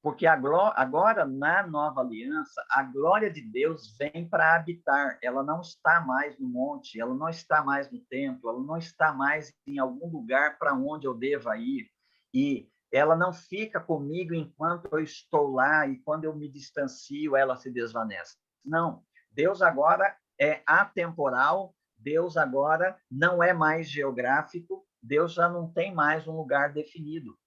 Porque agora, na nova aliança, a glória de Deus vem para habitar. Ela não está mais no monte, ela não está mais no templo, ela não está mais em algum lugar para onde eu deva ir. e ela não fica comigo enquanto eu estou lá e quando eu me distancio, ela se desvanece. Não, Deus agora é atemporal, Deus agora não é mais geográfico, Deus já não tem mais um lugar definido.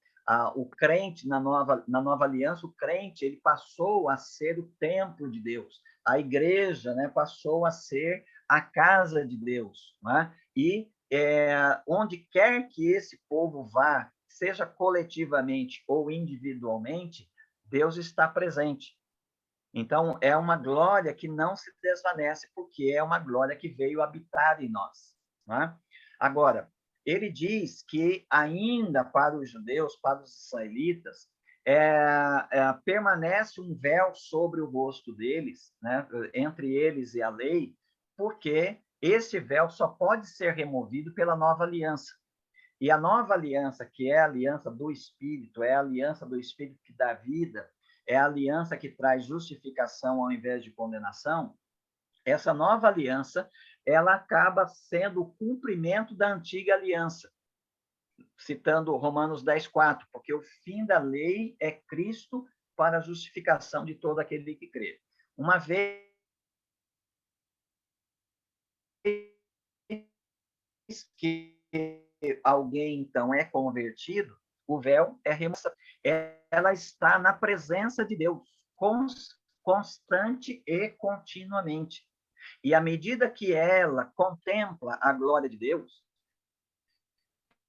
O crente, na nova aliança, o crente ele passou a ser o templo de Deus. A igreja, né, passou a ser a casa de Deus. Né? E onde quer que esse povo vá, seja coletivamente ou individualmente, Deus está presente. Então, é uma glória que não se desvanece, porque é uma glória que veio habitar em nós. Né? Agora, ele diz que ainda para os judeus, para os israelitas, permanece um véu sobre o rosto deles, né? Entre eles e a lei, porque esse véu só pode ser removido pela nova aliança. E a nova aliança, que é a aliança do Espírito, é a aliança do Espírito que dá vida, é a aliança que traz justificação ao invés de condenação, essa nova aliança, ela acaba sendo o cumprimento da antiga aliança. Citando Romanos 10:4, porque o fim da lei é Cristo para a justificação de todo aquele que crê. Uma vez que alguém, então, é convertido, o véu é removido. Ela está na presença de Deus, constante e continuamente. E à medida que ela contempla a glória de Deus,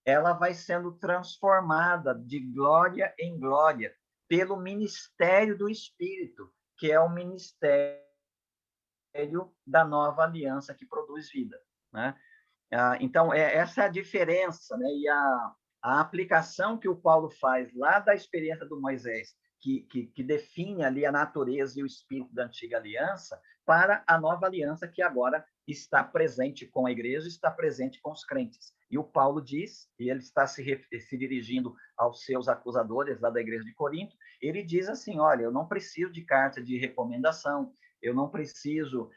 ela vai sendo transformada de glória em glória pelo ministério do Espírito, que é o ministério da nova aliança que produz vida. Né? Então, essa é a diferença, né? E a aplicação que o Paulo faz lá da experiência do Moisés, que define ali a natureza e o espírito da antiga aliança, para a nova aliança que agora está presente com a igreja, está presente com os crentes. E o Paulo diz, e ele está se dirigindo aos seus acusadores lá da igreja de Corinto, ele diz assim, olha, eu não preciso de carta de recomendação, eu não preciso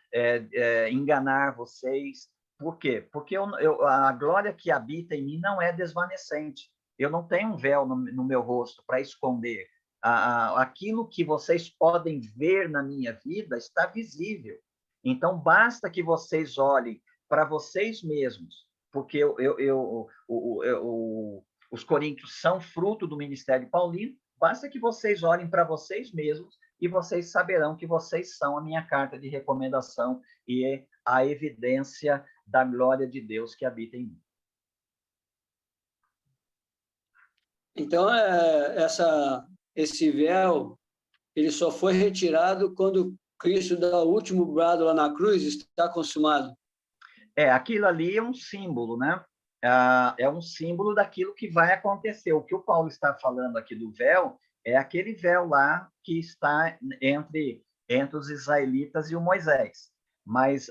enganar vocês. Por quê? Porque a glória que habita em mim não é desvanecente. Eu não tenho um véu no meu rosto para esconder. Aquilo que vocês podem ver na minha vida está visível. Então, basta que vocês olhem para vocês mesmos, porque os coríntios são fruto do ministério paulino, basta que vocês olhem para vocês mesmos e vocês saberão que vocês são a minha carta de recomendação e a evidência da glória de Deus que habita em mim. Então, esse véu, ele só foi retirado quando Cristo dá o último brado lá na cruz, está consumado. Aquilo ali é um símbolo, né? É um símbolo daquilo que vai acontecer. O que o Paulo está falando aqui do véu é aquele véu lá que está entre os israelitas e o Moisés. Mas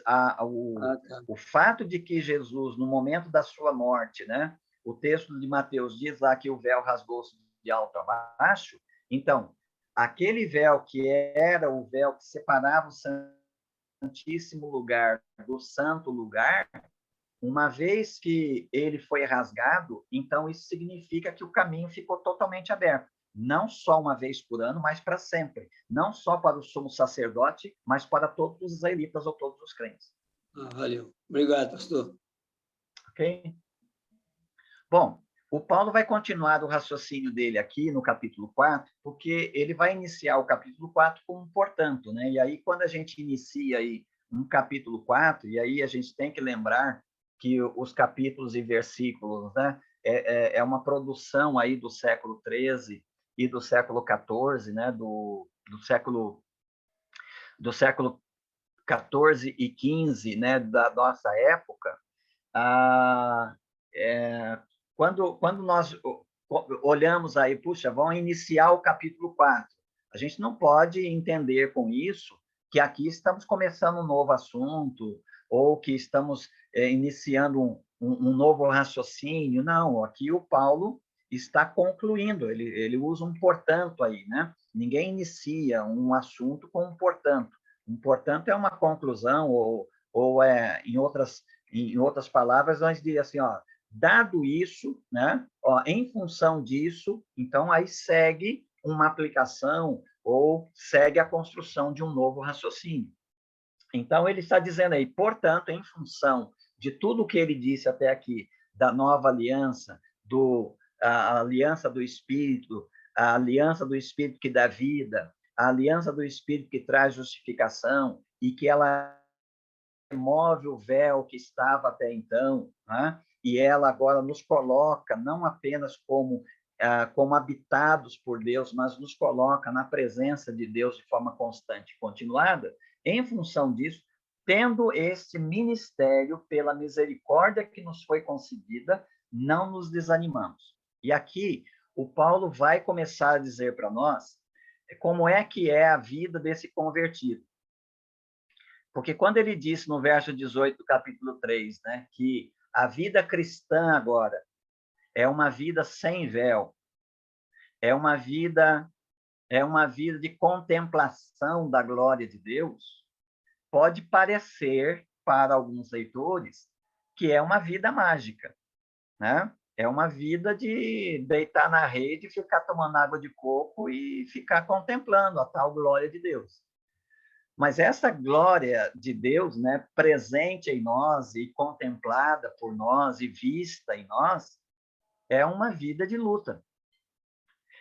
o fato de que Jesus, no momento da sua morte, né? O texto de Mateus diz lá que o véu rasgou-se de alto a baixo. Então, aquele véu que era o véu que separava o Santíssimo Lugar do Santo Lugar, uma vez que ele foi rasgado, então isso significa que o caminho ficou totalmente aberto. Não só uma vez por ano, mas para sempre. Não só para o sumo sacerdote, mas para todos os israelitas ou todos os crentes. Valeu. Obrigado, pastor. Ok? Bom, o Paulo vai continuar o raciocínio dele aqui no capítulo 4, porque ele vai iniciar o capítulo 4 com um portanto, né? E aí, quando a gente inicia aí um capítulo 4, e aí a gente tem que lembrar que os capítulos e versículos, né? É uma produção aí do século XIII e do século XIV, né? Do século XIV e XV, né? Da nossa época. Quando nós olhamos aí, puxa, vamos iniciar o capítulo 4, a gente não pode entender com isso que aqui estamos começando um novo assunto ou que estamos iniciando um novo raciocínio. Não, aqui o Paulo está concluindo, ele usa um portanto aí, né? Ninguém inicia um assunto com um portanto. Um portanto é uma conclusão ou em outras palavras, nós diríamos assim, ó, Dado isso, né, ó, em função disso, então aí segue uma aplicação ou segue a construção de um novo raciocínio. Então, ele está dizendo aí, portanto, em função de tudo que ele disse até aqui, da nova aliança, a aliança do Espírito, a aliança do Espírito que dá vida, a aliança do Espírito que traz justificação e que ela remove o véu que estava até então, né? E ela agora nos coloca não apenas como habitados por Deus, mas nos coloca na presença de Deus de forma constante e continuada. Em função disso, tendo este ministério pela misericórdia que nos foi concedida, não nos desanimamos. E aqui o Paulo vai começar a dizer para nós como é que é a vida desse convertido. Porque quando ele disse no verso 18 do capítulo 3, né, que a vida cristã agora é uma vida sem véu, é uma vida de contemplação da glória de Deus, pode parecer para alguns leitores que é uma vida mágica, né? É uma vida de deitar na rede, ficar tomando água de coco e ficar contemplando a tal glória de Deus. Mas essa glória de Deus, né, presente em nós e contemplada por nós e vista em nós, é uma vida de luta.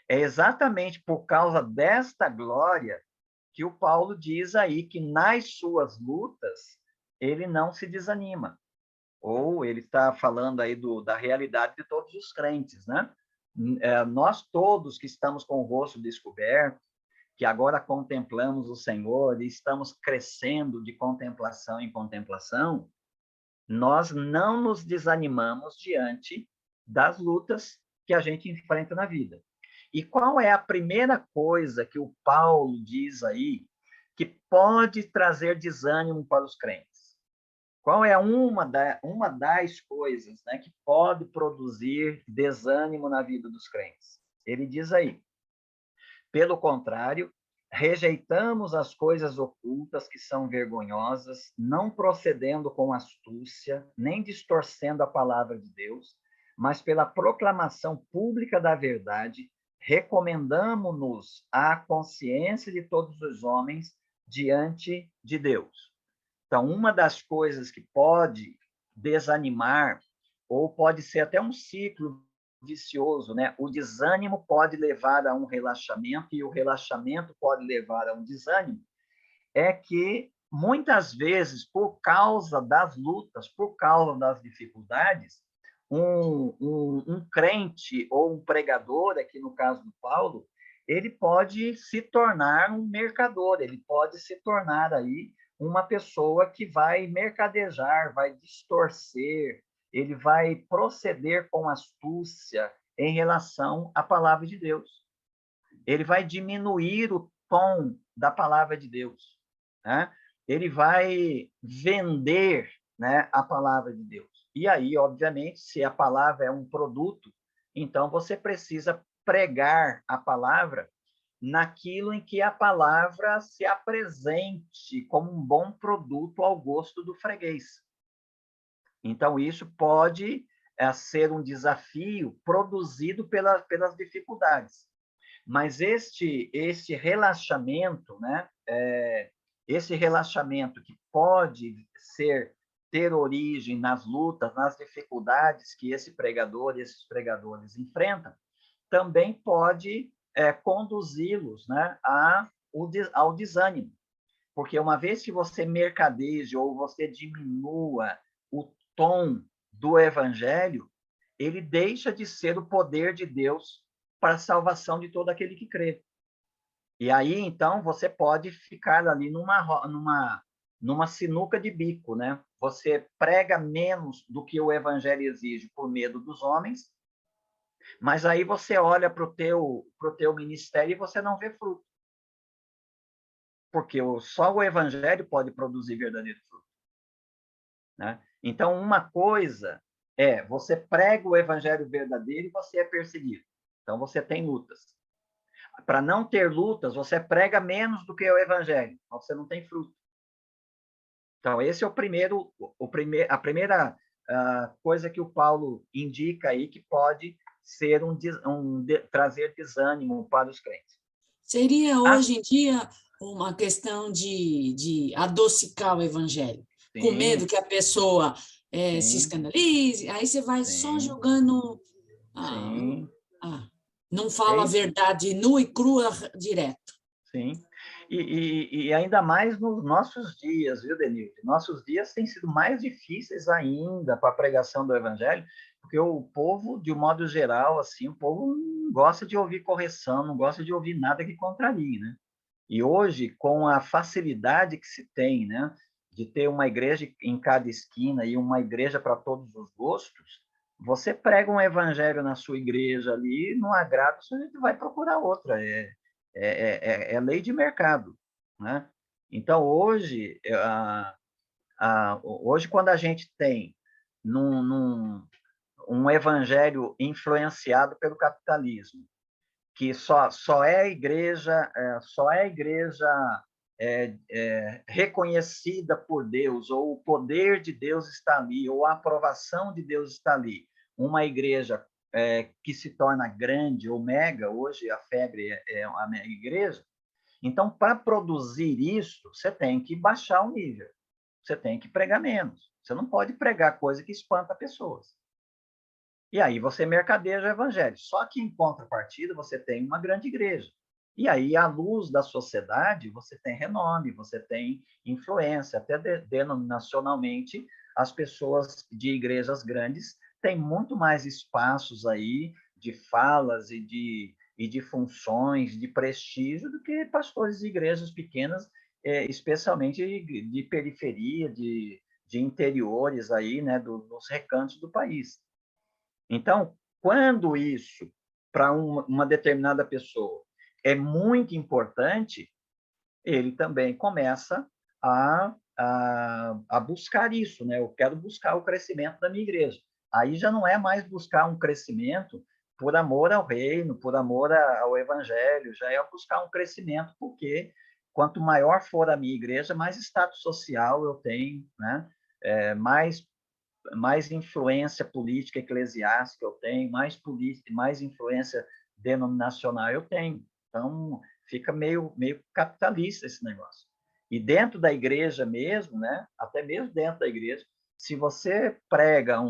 É exatamente por causa desta glória que o Paulo diz aí que nas suas lutas ele não se desanima. Ou ele está falando aí da realidade de todos os crentes, né? Nós todos que estamos com o rosto descoberto, que agora contemplamos o Senhor e estamos crescendo de contemplação em contemplação, nós não nos desanimamos diante das lutas que a gente enfrenta na vida. E qual é a primeira coisa que o Paulo diz aí que pode trazer desânimo para os crentes? Qual é uma das coisas, né, que pode produzir desânimo na vida dos crentes? Ele diz aí, pelo contrário, rejeitamos as coisas ocultas que são vergonhosas, não procedendo com astúcia, nem distorcendo a palavra de Deus, mas pela proclamação pública da verdade, recomendamo-nos à consciência de todos os homens diante de Deus. Então, uma das coisas que pode desanimar, ou pode ser até um ciclo vicioso, né? O desânimo pode levar a um relaxamento e o relaxamento pode levar a um desânimo. É que muitas vezes, por causa das lutas, por causa das dificuldades, um crente ou um pregador, aqui no caso do Paulo, ele pode se tornar um mercador, ele pode se tornar aí uma pessoa que vai mercadejar, vai distorcer, ele vai proceder com astúcia em relação à palavra de Deus. Ele vai diminuir o tom da palavra de Deus, né? Ele vai vender, né, a palavra de Deus. E aí, obviamente, se a palavra é um produto, então você precisa pregar a palavra naquilo em que a palavra se apresente como um bom produto ao gosto do freguês. Então, isso pode ser um desafio produzido pelas dificuldades. Mas este relaxamento, né? Esse relaxamento que pode ter origem nas lutas, nas dificuldades que esse pregador e esses pregadores enfrentam, também pode conduzi-los, né, ao desânimo. Porque uma vez que você mercadeje ou você diminua o tom do evangelho, ele deixa de ser o poder de Deus para a salvação de todo aquele que crê. E aí, então, você pode ficar ali numa sinuca de bico, né? Você prega menos do que o evangelho exige por medo dos homens, mas aí você olha para o teu ministério e você não vê fruto. Porque só o evangelho pode produzir verdadeiro fruto, né? Então, uma coisa você prega o evangelho verdadeiro e você é perseguido. Então, você tem lutas. Para não ter lutas, você prega menos do que o evangelho, então você não tem fruto. Então, esse é a primeira coisa que o Paulo indica aí que pode ser trazer desânimo para os crentes. Seria, hoje em dia, uma questão de adocicar o evangelho, Sim, com medo que a pessoa se sim, escandalize, aí você vai só sim, jogando... sim. Não É fala a isso. verdade nua e crua direto. Sim. E ainda mais nos nossos dias, viu, Denilson? Nossos dias têm sido mais difíceis ainda para a pregação do evangelho, porque o povo, de um modo geral, assim, o povo não gosta de ouvir correção, não gosta de ouvir nada que contrarie, né? E hoje, com a facilidade que se tem, né, de ter uma igreja em cada esquina e uma igreja para todos os gostos, você prega um evangelho na sua igreja ali, não agrada, a gente vai procurar outra. É lei de mercado, né? Então, hoje, quando a gente tem um evangelho influenciado pelo capitalismo, que só é a igreja reconhecida por Deus, ou o poder de Deus está ali, ou a aprovação de Deus está ali. Uma igreja que se torna grande ou mega, hoje a febre é a mega igreja. Então, para produzir isso, você tem que baixar o nível, você tem que pregar menos, você não pode pregar coisa que espanta pessoas. E aí você mercadeja o evangelho. Só que, em contrapartida, você tem uma grande igreja. E aí, à luz da sociedade, você tem renome, você tem influência, até denominacionalmente, as pessoas de igrejas grandes têm muito mais espaços aí de falas e de funções, de prestígio, do que pastores de igrejas pequenas, especialmente de periferia, de interiores aí, né, dos recantos do país. Então, quando isso, para uma determinada pessoa, é muito importante, ele também começa a buscar isso, né? Eu quero buscar o crescimento da minha igreja. Aí já não é mais buscar um crescimento por amor ao reino, por amor ao evangelho, já é buscar um crescimento, porque quanto maior for a minha igreja, mais status social eu tenho, né? Mais influência política eclesiástica eu tenho, mais influência denominacional eu tenho. Então, fica meio capitalista esse negócio. E dentro da igreja mesmo, né, até mesmo dentro da igreja, se você prega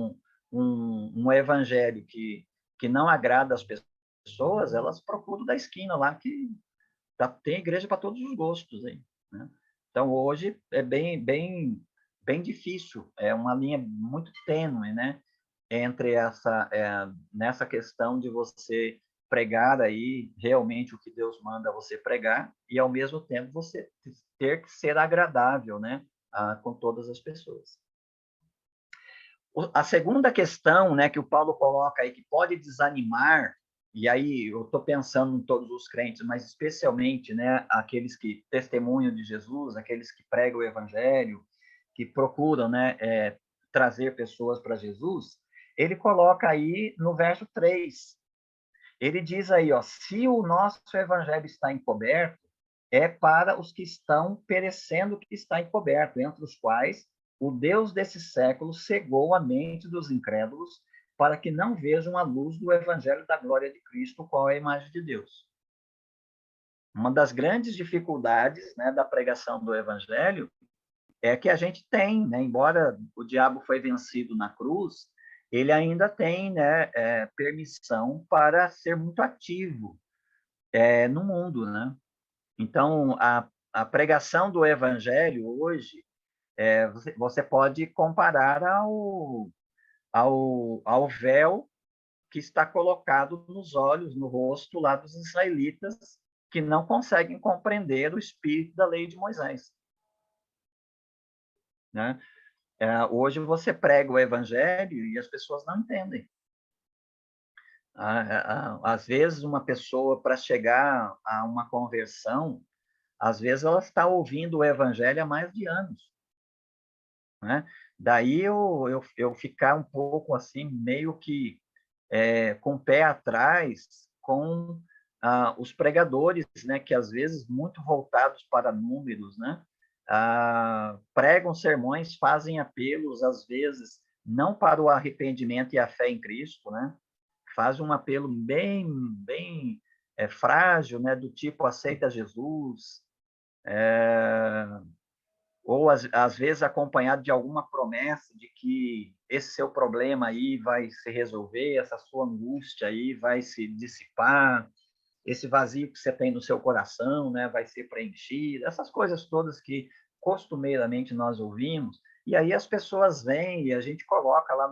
um evangelho que não agrada as pessoas, elas procuram da esquina lá, que tem igreja para todos os gostos aí, né? Então, hoje é bem difícil, é uma linha muito tênue, né, entre nessa questão de você pregar aí realmente o que Deus manda você pregar e, ao mesmo tempo, você ter que ser agradável, né, com todas as pessoas. A segunda questão, né, que o Paulo coloca aí, que pode desanimar, e aí eu estou pensando em todos os crentes, mas especialmente, né, aqueles que testemunham de Jesus, aqueles que pregam o evangelho, que procuram, né, trazer pessoas para Jesus, ele coloca aí no verso 3. Ele diz aí, ó, se o nosso evangelho está encoberto, é para os que estão perecendo que está encoberto, entre os quais o Deus desse século cegou a mente dos incrédulos para que não vejam a luz do evangelho da glória de Cristo, qual é a imagem de Deus. Uma das grandes dificuldades, né, da pregação do evangelho é que a gente tem, né, embora o diabo foi vencido na cruz, ele ainda tem, né, permissão para ser muito ativo no mundo, né? Então, a pregação do evangelho hoje, você pode comparar ao véu que está colocado nos olhos, no rosto lá dos israelitas, que não conseguem compreender o espírito da lei de Moisés, né? Hoje você prega o evangelho e as pessoas não entendem. Às vezes, uma pessoa, para chegar a uma conversão, às vezes ela está ouvindo o evangelho há mais de anos, né? Daí eu ficar um pouco assim, meio que com o pé atrás com os pregadores, né, que às vezes muito voltados para números, né, pregam sermões, fazem apelos, às vezes não para o arrependimento e a fé em Cristo, né? Faz um apelo bem frágil, né? Do tipo, aceita Jesus, ou às vezes acompanhado de alguma promessa de que esse seu problema aí vai se resolver, essa sua angústia aí vai se dissipar, esse vazio que você tem no seu coração, né, vai ser preenchido, essas coisas todas que costumeiramente nós ouvimos, e aí as pessoas vêm e a gente coloca lá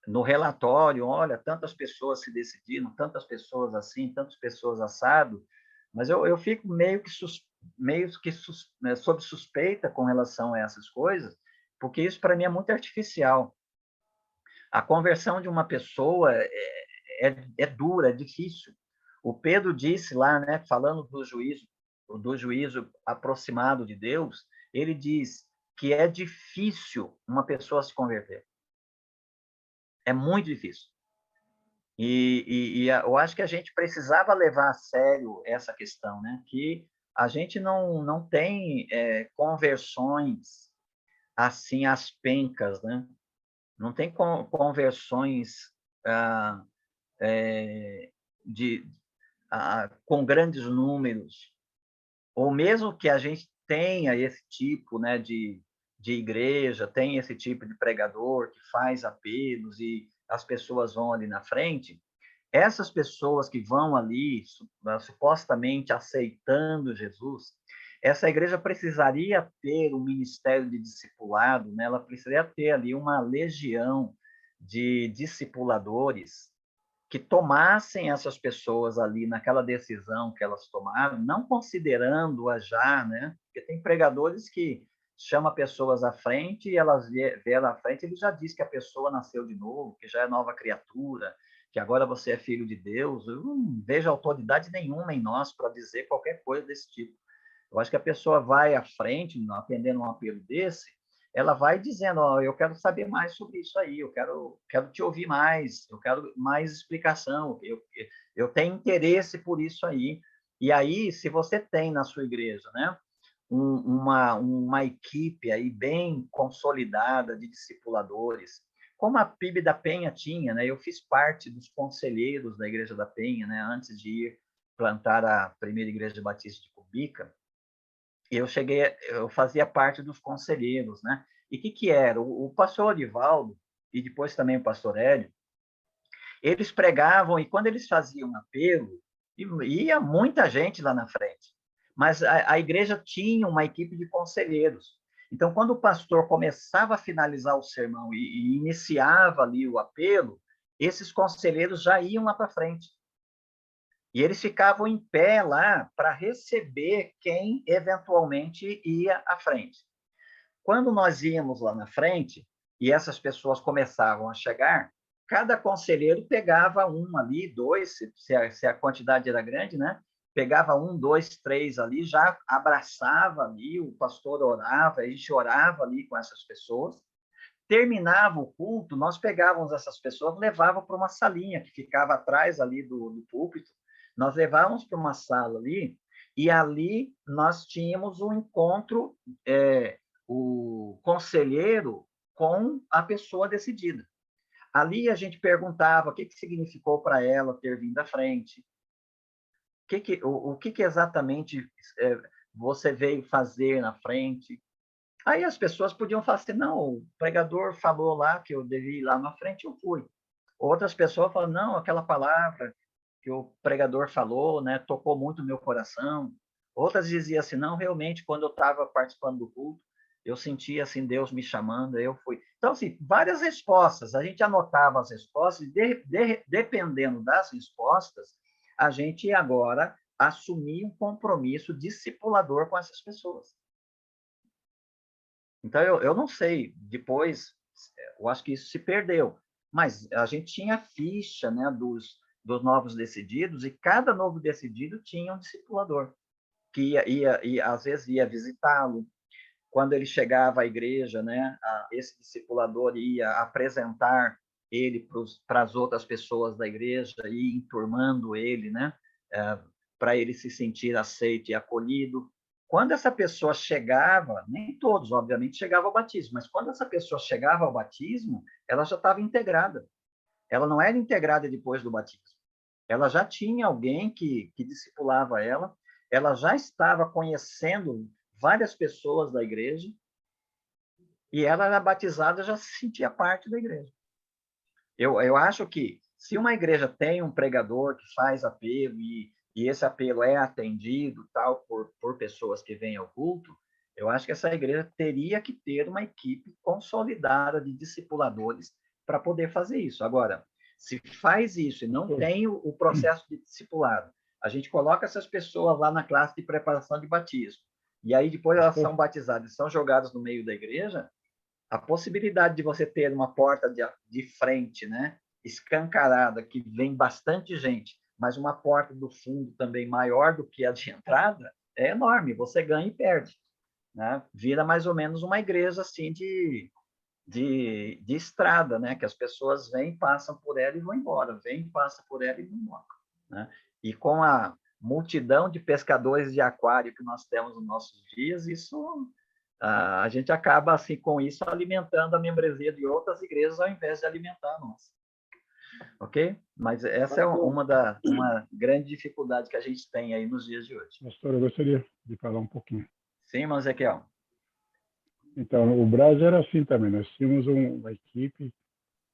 no relatório, olha, tantas pessoas se decidiram, tantas pessoas assim, tantas pessoas assado, mas eu fico meio que sob suspeita com relação a essas coisas, porque isso para mim é muito artificial. A conversão de uma pessoa é dura, é difícil. O Pedro disse lá, né, falando do juízo aproximado de Deus, ele diz que é difícil uma pessoa se converter. É muito difícil. E eu acho que a gente precisava levar a sério essa questão, né? Que a gente não tem conversões assim às pencas, né? Não tem conversões de, com grandes números, ou mesmo que a gente tenha esse tipo, né, de igreja, tem esse tipo de pregador que faz apelos e as pessoas vão ali na frente, essas pessoas que vão ali supostamente aceitando Jesus, essa igreja precisaria ter um ministério de discipulado, né? Ela precisaria ter ali uma legião de discipuladores que tomassem essas pessoas ali naquela decisão que elas tomaram, não considerando-as já, né? Porque tem pregadores que chama pessoas à frente e elas vieram à frente, ele já diz que a pessoa nasceu de novo, que já é nova criatura, que agora você é filho de Deus. Eu não vejo autoridade nenhuma em nós para dizer qualquer coisa desse tipo. Eu acho que a pessoa vai à frente, atendendo um apelo desse, ela vai dizendo, oh, eu quero saber mais sobre isso aí, eu quero te ouvir mais, eu quero mais explicação, eu tenho interesse por isso aí. E aí, se você tem na sua igreja, né, uma equipe aí bem consolidada de discipuladores, como a PIB da Penha tinha, né, eu fiz parte dos conselheiros da Igreja da Penha, né, antes de ir plantar a primeira Igreja Batista de Cubica, eu fazia parte dos conselheiros, né? E o que era? O pastor Orivaldo, e depois também o pastor Hélio, eles pregavam, e quando eles faziam um apelo, ia muita gente lá na frente. Mas a igreja tinha uma equipe de conselheiros. Então, quando o pastor começava a finalizar o sermão e iniciava ali o apelo, esses conselheiros já iam lá para frente. E eles ficavam em pé lá para receber quem eventualmente ia à frente. Quando nós íamos lá na frente e essas pessoas começavam a chegar, cada conselheiro pegava um ali, dois, se a quantidade era grande, né? Pegava um, dois, três ali, já abraçava ali, o pastor orava, a gente orava ali com essas pessoas. Terminava o culto, nós pegávamos essas pessoas, levávamos para uma salinha que ficava atrás ali do púlpito, nós levávamos para uma sala ali, e ali nós tínhamos um encontro, o conselheiro com a pessoa decidida. Ali a gente perguntava o que significou para ela ter vindo à frente, o que exatamente você veio fazer na frente. Aí as pessoas podiam falar assim, não, o pregador falou lá que eu devia ir lá na frente, eu fui. Outras pessoas falam, não, aquela palavra que o pregador falou, né, tocou muito o meu coração. Outras diziam assim, não, realmente, quando eu estava participando do culto, eu sentia assim Deus me chamando, eu fui. Então, assim, várias respostas. A gente anotava as respostas e, dependendo das respostas, a gente agora assumia um compromisso discipulador com essas pessoas. Então, eu não sei, depois, eu acho que isso se perdeu, mas a gente tinha a ficha, né, dos novos decididos, e cada novo decidido tinha um discipulador, que às vezes ia visitá-lo. Quando ele chegava à igreja, né, esse discipulador ia apresentar ele para as outras pessoas da igreja, e enturmando ele, né, para ele se sentir aceito e acolhido. Quando essa pessoa chegava, nem todos, obviamente, chegavam ao batismo, mas quando essa pessoa chegava ao batismo, ela já estava integrada. Ela não era integrada depois do batismo. Ela já tinha alguém que discipulava ela já estava conhecendo várias pessoas da igreja, e ela era batizada, já se sentia parte da igreja. Eu acho que, se uma igreja tem um pregador que faz apelo e esse apelo é atendido tal por pessoas que vêm ao culto, eu acho que essa igreja teria que ter uma equipe consolidada de discipuladores para poder fazer isso. Agora, se faz isso e não tem o processo de discipulado, a gente coloca essas pessoas lá na classe de preparação de batismo, e aí depois elas são batizadas e são jogadas no meio da igreja, a possibilidade de você ter uma porta de frente, né, escancarada, que vem bastante gente, mas uma porta do fundo também maior do que a de entrada, é enorme. Você ganha e perde, né? Vira mais ou menos uma igreja assim de estrada, né? Que as pessoas vêm, passam por ela e vão embora, vêm, passam por ela e vão embora, né? E com a multidão de pescadores de aquário que nós temos nos nossos dias, isso a gente acaba, assim, com isso, alimentando a membresia de outras igrejas ao invés de alimentar a nossa. Ok? Mas essa é uma grande dificuldade que a gente tem aí nos dias de hoje. Pastor, eu gostaria de falar um pouquinho. Sim, irmão Ezequiel. Então, o Brasil era assim também. Nós tínhamos uma equipe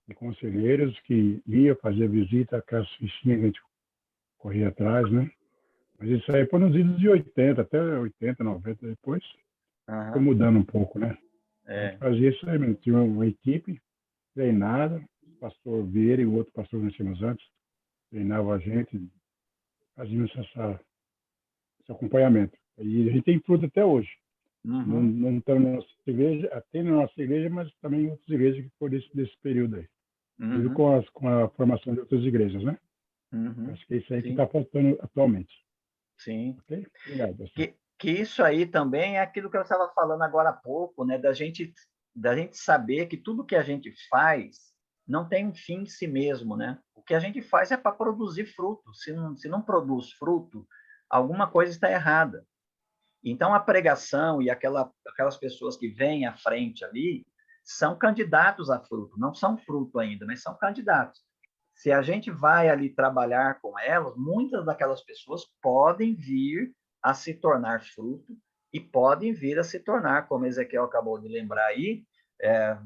de conselheiros que ia fazer visita àquelas fichinhas que a gente corria atrás, né? Mas isso aí foi nos idos de 80, até 80, 90 depois. Foi mudando um pouco, né? A gente fazia isso aí mesmo. Tinha uma equipe treinada, o pastor Vieira e o outro pastor que nós tínhamos antes, treinavam a gente, fazíamos esse acompanhamento. E a gente tem fruto até hoje. Não estamos na nossa igreja, tem na nossa igreja, mas também em outras igrejas que foram desse período aí. Tudo com a formação de outras igrejas, né? Acho que é isso aí que está faltando atualmente. Sim. Okay? Obrigado. Que isso aí também é aquilo que eu estava falando agora há pouco, né? Da gente saber que tudo que a gente faz não tem um fim em si mesmo, né? O que a gente faz é para produzir fruto. Se não produz fruto, alguma coisa está errada. Então, a pregação e aquelas pessoas que vêm à frente ali são candidatos a fruto. Não são fruto ainda, mas são candidatos. Se a gente vai ali trabalhar com elas, muitas daquelas pessoas podem vir a se tornar fruto e podem vir a se tornar, como Ezequiel acabou de lembrar aí,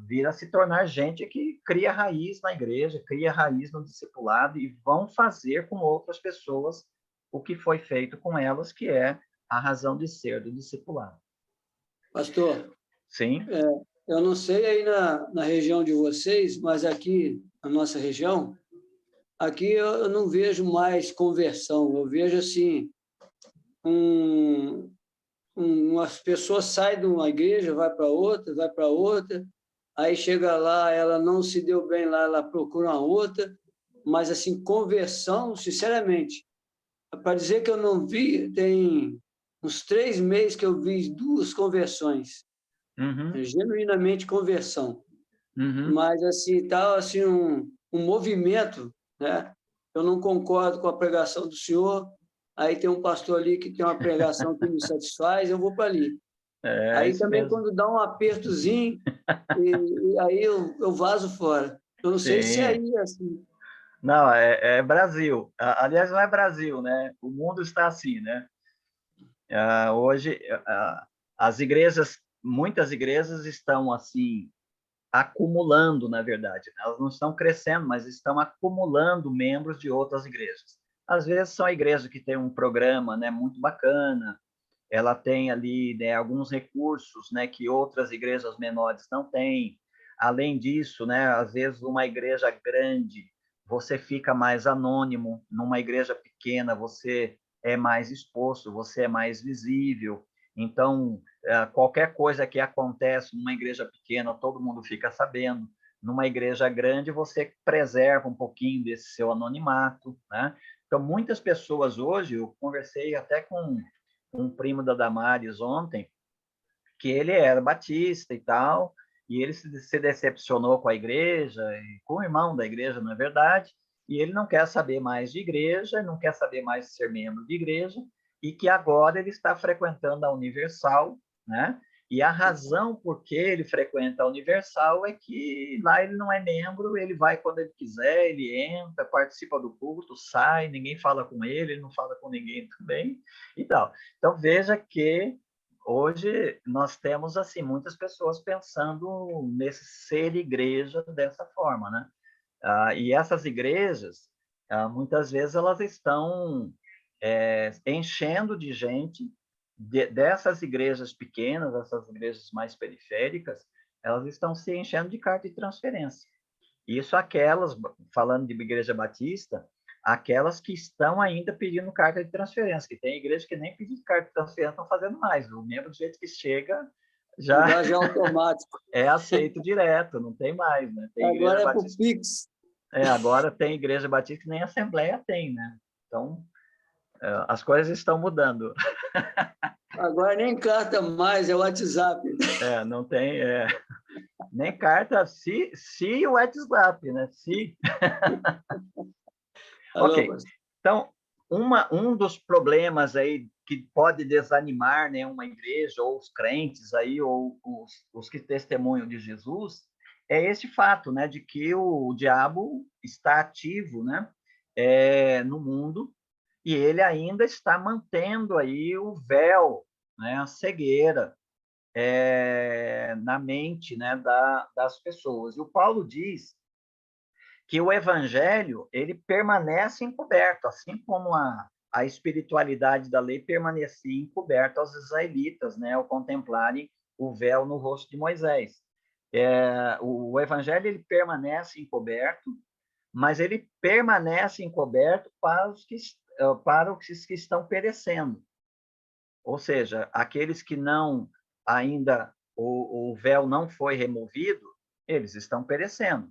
vir a se tornar gente que cria raiz na igreja, cria raiz no discipulado e vão fazer com outras pessoas o que foi feito com elas, que é a razão de ser do discipulado. Pastor, sim. Eu não sei aí na região de vocês, mas aqui, na nossa região, aqui eu não vejo mais conversão. Eu vejo assim, umas pessoas saem de uma igreja, vai para outra, aí chega lá, ela não se deu bem lá, ela procura uma outra, mas assim, conversão, sinceramente, para dizer que eu não vi, tem uns 3 meses que eu vi 2 conversões, genuinamente conversão, mas assim, tal assim, um movimento, né? Eu não concordo com a pregação do senhor, aí tem um pastor ali que tem uma pregação que me satisfaz, eu vou para ali. Aí também, mesmo. Quando dá um apertozinho, e aí eu vazo fora. Eu não sei se aí é assim. Não, é Brasil. Aliás, não é Brasil, né? O mundo está assim, né? Hoje, muitas igrejas estão assim, acumulando, na verdade. Elas não estão crescendo, mas estão acumulando membros de outras igrejas. Às vezes são igrejas que têm um programa, né, muito bacana, ela tem ali, né, alguns recursos, né, que outras igrejas menores não têm. Além disso, né, às vezes uma igreja grande, você fica mais anônimo, numa igreja pequena você é mais exposto, você é mais visível. Então, qualquer coisa que acontece numa igreja pequena, todo mundo fica sabendo. Numa igreja grande, você preserva um pouquinho desse seu anonimato, né? Então, muitas pessoas hoje, eu conversei até com um primo da Damares ontem, que ele era batista e tal, e ele se decepcionou com a igreja, e com o irmão da igreja, na verdade, e ele não quer saber mais de igreja, não quer saber mais de ser membro de igreja, e que agora ele está frequentando a Universal, né? E a razão por que ele frequenta a Universal é que lá ele não é membro, ele vai quando ele quiser, ele entra, participa do culto, sai, ninguém fala com ele não fala com ninguém também e tal. Então, veja que hoje nós temos assim muitas pessoas pensando nesse ser igreja dessa forma, né? E essas igrejas, muitas vezes, elas estão enchendo de gente dessas igrejas pequenas, essas igrejas mais periféricas, elas estão se enchendo de carta de transferência. Isso aquelas, falando de igreja batista, aquelas que estão ainda pedindo carta de transferência, que tem igreja que nem pedindo carta de transferência, estão fazendo mais. O membro, do jeito que chega, já é automático. É aceito direto, não tem mais, né? Tem Agora é batista... por Pix. Agora tem igreja batista que nem assembleia tem, né? Então, as coisas estão mudando. Agora nem carta mais, é WhatsApp. Não tem... nem carta, se o WhatsApp, né? Se... Ok. Então, um dos problemas aí que pode desanimar, né, uma igreja, ou os crentes aí, ou os que testemunham de Jesus, é esse fato, né, de que o diabo está ativo, né, no mundo, e ele ainda está mantendo aí o véu, né, a cegueira na mente, né, das pessoas. E o Paulo diz que o evangelho ele permanece encoberto, assim como a espiritualidade da lei permanecia encoberta aos israelitas, né, ao contemplarem o véu no rosto de Moisés. O evangelho ele permanece encoberto, mas ele permanece encoberto para os que estão perecendo. Ou seja, aqueles que não ainda o véu não foi removido, eles estão perecendo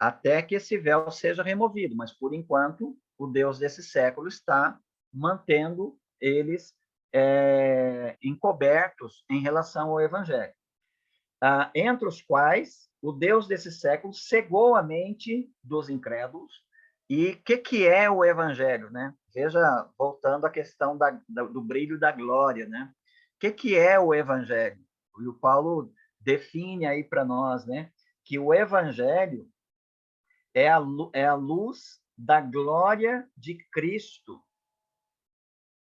até que esse véu seja removido, mas por enquanto o Deus desse século está mantendo eles encobertos em relação ao Evangelho, entre os quais o Deus desse século cegou a mente dos incrédulos. E o que é o Evangelho, né? Veja, voltando à questão do brilho da glória, né? O que é o Evangelho? E o Paulo define aí para nós, né? Que o Evangelho é a luz da glória de Cristo.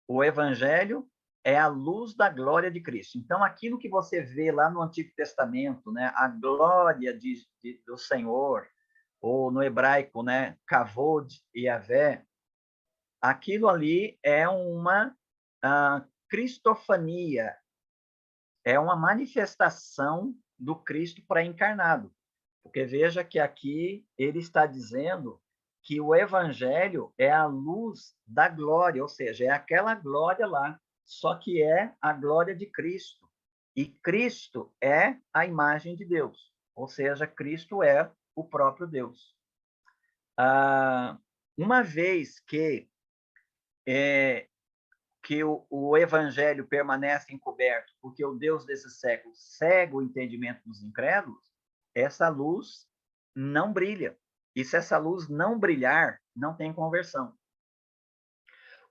O Evangelho é a luz da glória de Cristo. Então, aquilo que você vê lá no Antigo Testamento, né, a glória do Senhor, ou no hebraico, né, Kavod e Yavé, aquilo ali é uma cristofania, é uma manifestação do Cristo pré-encarnado. Porque veja que aqui ele está dizendo que o evangelho é a luz da glória, ou seja, é aquela glória lá, só que é a glória de Cristo. E Cristo é a imagem de Deus, ou seja, Cristo é o próprio Deus. Uma vez que o evangelho permanece encoberto, porque o Deus desse século cega o entendimento dos incrédulos, essa luz não brilha. E se essa luz não brilhar, não tem conversão.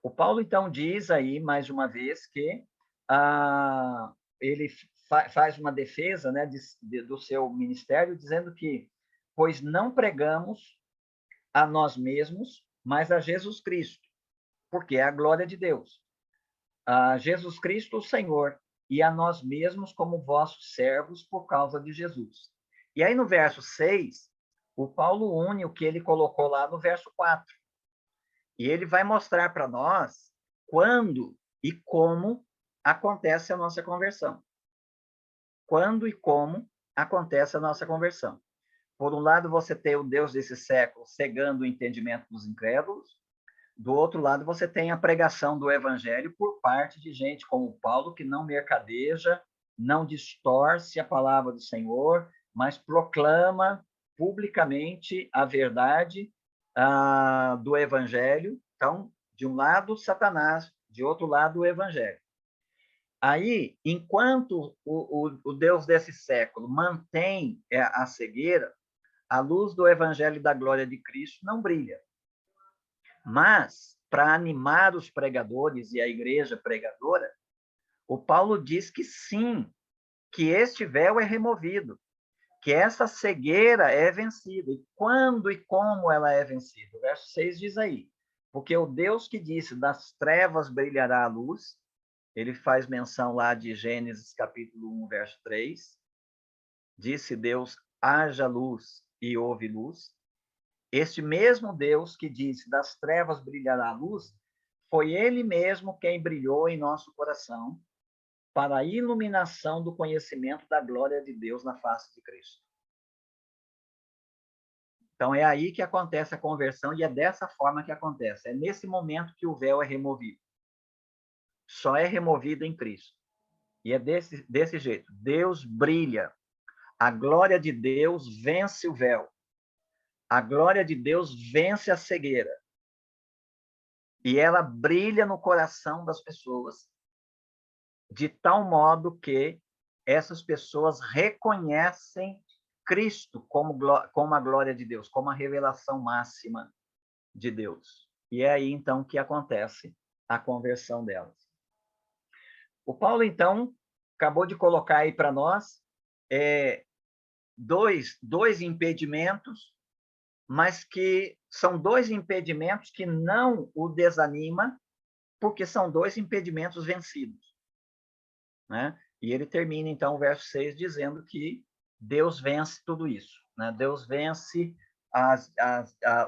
O Paulo, então, diz aí, mais uma vez, que ele faz uma defesa, né, do seu ministério, dizendo que, pois não pregamos a nós mesmos, mas a Jesus Cristo, porque é a glória de Deus. A Jesus Cristo, o Senhor, e a nós mesmos como vossos servos por causa de Jesus. E aí, no verso 6, o Paulo une o que ele colocou lá no verso 4. E ele vai mostrar para nós quando e como acontece a nossa conversão. Quando e como acontece a nossa conversão. Por um lado, você tem o Deus desse século cegando o entendimento dos incrédulos. Do outro lado, você tem a pregação do evangelho por parte de gente como Paulo, que não mercadeja, não distorce a palavra do Senhor, mas proclama publicamente a verdade do evangelho. Então, de um lado, Satanás, de outro lado, o evangelho. Aí, enquanto o Deus desse século mantém a cegueira, a luz do evangelho da glória de Cristo não brilha. Mas, para animar os pregadores e a igreja pregadora, o Paulo diz que sim, que este véu é removido, que essa cegueira é vencida. E quando e como ela é vencida? O verso 6 diz aí, porque o Deus que disse, das trevas brilhará a luz, ele faz menção lá de Gênesis capítulo 1, verso 3, disse Deus, haja luz e houve luz. Este mesmo Deus que disse, das trevas brilhará a luz, foi ele mesmo quem brilhou em nosso coração para a iluminação do conhecimento da glória de Deus na face de Cristo. Então, é aí que acontece a conversão e é dessa forma que acontece. É nesse momento que o véu é removido. Só é removido em Cristo. E é desse jeito. Deus brilha. A glória de Deus vence o véu. A glória de Deus vence a cegueira. E ela brilha no coração das pessoas, de tal modo que essas pessoas reconhecem Cristo como a glória de Deus, como a revelação máxima de Deus. E é aí, então, que acontece a conversão delas. O Paulo, então, acabou de colocar aí para nós dois impedimentos, mas que são dois impedimentos que não o desanima, porque são dois impedimentos vencidos, né? E ele termina, então, o verso 6, dizendo que Deus vence tudo isso, né? Deus vence